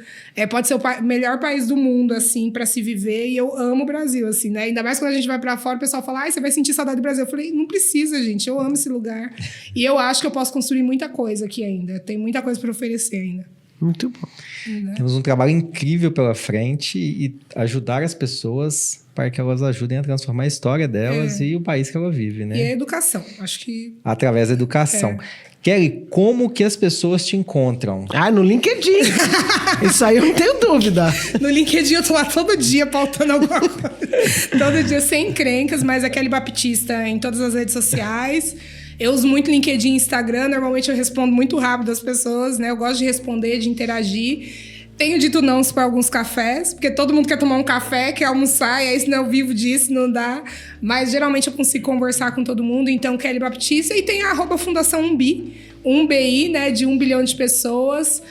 pode ser o melhor país do mundo, assim, para se viver. E eu amo o Brasil, assim, né? Ainda mais quando a gente vai para fora, o pessoal fala, você vai sentir saudade do Brasil. Eu falei, não precisa, gente. Eu amo esse lugar. E eu acho que eu posso construir muita coisa aqui ainda. Tem muita coisa para oferecer ainda. Muito bom. Temos um trabalho incrível pela frente e ajudar as pessoas para que elas ajudem a transformar a história delas e o país que ela vive, né? E a educação, acho que... Através da educação. Kelly, como que as pessoas te encontram? No LinkedIn. Isso aí eu não tenho dúvida. No LinkedIn eu tô lá todo dia pautando alguma coisa. Todo dia sem encrencas, mas a Kelly Baptista em todas as redes sociais. Eu uso muito LinkedIn e Instagram. Normalmente eu respondo muito rápido às pessoas, né? Eu gosto de responder, de interagir. Tenho dito não para alguns cafés, porque todo mundo quer tomar um café, quer almoçar, e aí se não eu vivo disso, não dá. Mas geralmente eu consigo conversar com todo mundo. Então, Kelly Baptista. E tem a @Fundação 1BI, 1BI, né? De 1 bilhão de pessoas.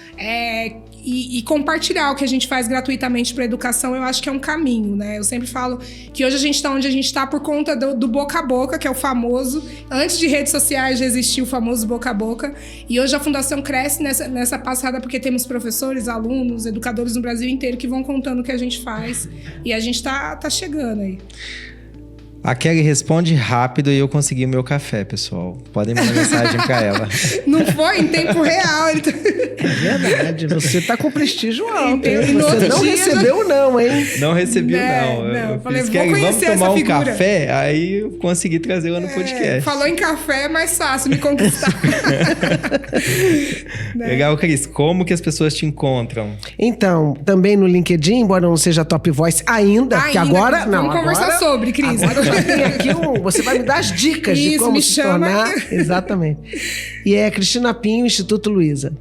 E compartilhar o que a gente faz gratuitamente para a educação, eu acho que é um caminho, né? Eu sempre falo que hoje a gente está onde a gente está por conta do boca a boca, que é o famoso. Antes de redes sociais já existia o famoso boca a boca. E hoje a Fundação cresce nessa passada porque temos professores, alunos, educadores no Brasil inteiro que vão contando o que a gente faz. E a gente tá chegando aí. A Kelly responde rápido e eu consegui o meu café, pessoal. Podem mandar mensagem para ela. Não foi? Em tempo real. É verdade. Você tá com prestígio alto. E no Você outro não dia recebeu não, hein? Não recebi, Não, não. Eu falei, fiz, vou Kelly, vamos conhecer essa tomar um figura. café? Aí eu consegui trazer ela no podcast. Falou em café, é mais fácil me conquistar. Né? Legal, Cris. Como que as pessoas te encontram? Então, também no LinkedIn, embora não seja top voice ainda, que agora... Vamos conversar sobre, Cris. Agora já tem aqui você vai me dar as dicas de Isso, como me se chama. tornar... Exatamente. E é Cristina Pinho, Instituto Luiza.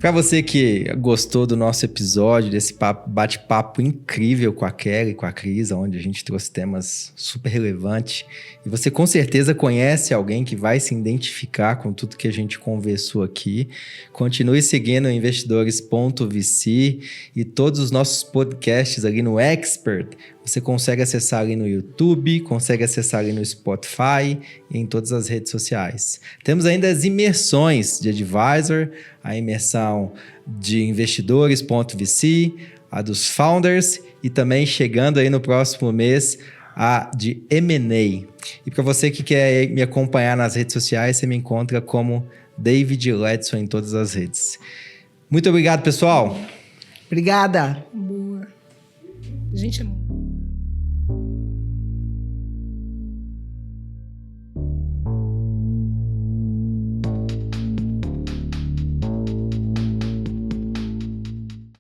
Para você que gostou do nosso episódio, desse bate-papo incrível com a Kelly, com a Cris, onde a gente trouxe temas super relevantes, e você com certeza conhece alguém que vai se identificar com tudo que a gente conversou aqui, continue seguindo investidores.vc e todos os nossos podcasts ali no Expert. Você consegue acessar ali no YouTube, consegue acessar ali no Spotify e em todas as redes sociais. Temos ainda as imersões de Advisor, a imersão de investidores.vc, a dos Founders e também chegando aí no próximo mês a de M&A. E para você que quer me acompanhar nas redes sociais, você me encontra como David Ledson em todas as redes. Muito obrigado, pessoal! Obrigada! Boa. Gente, é muito.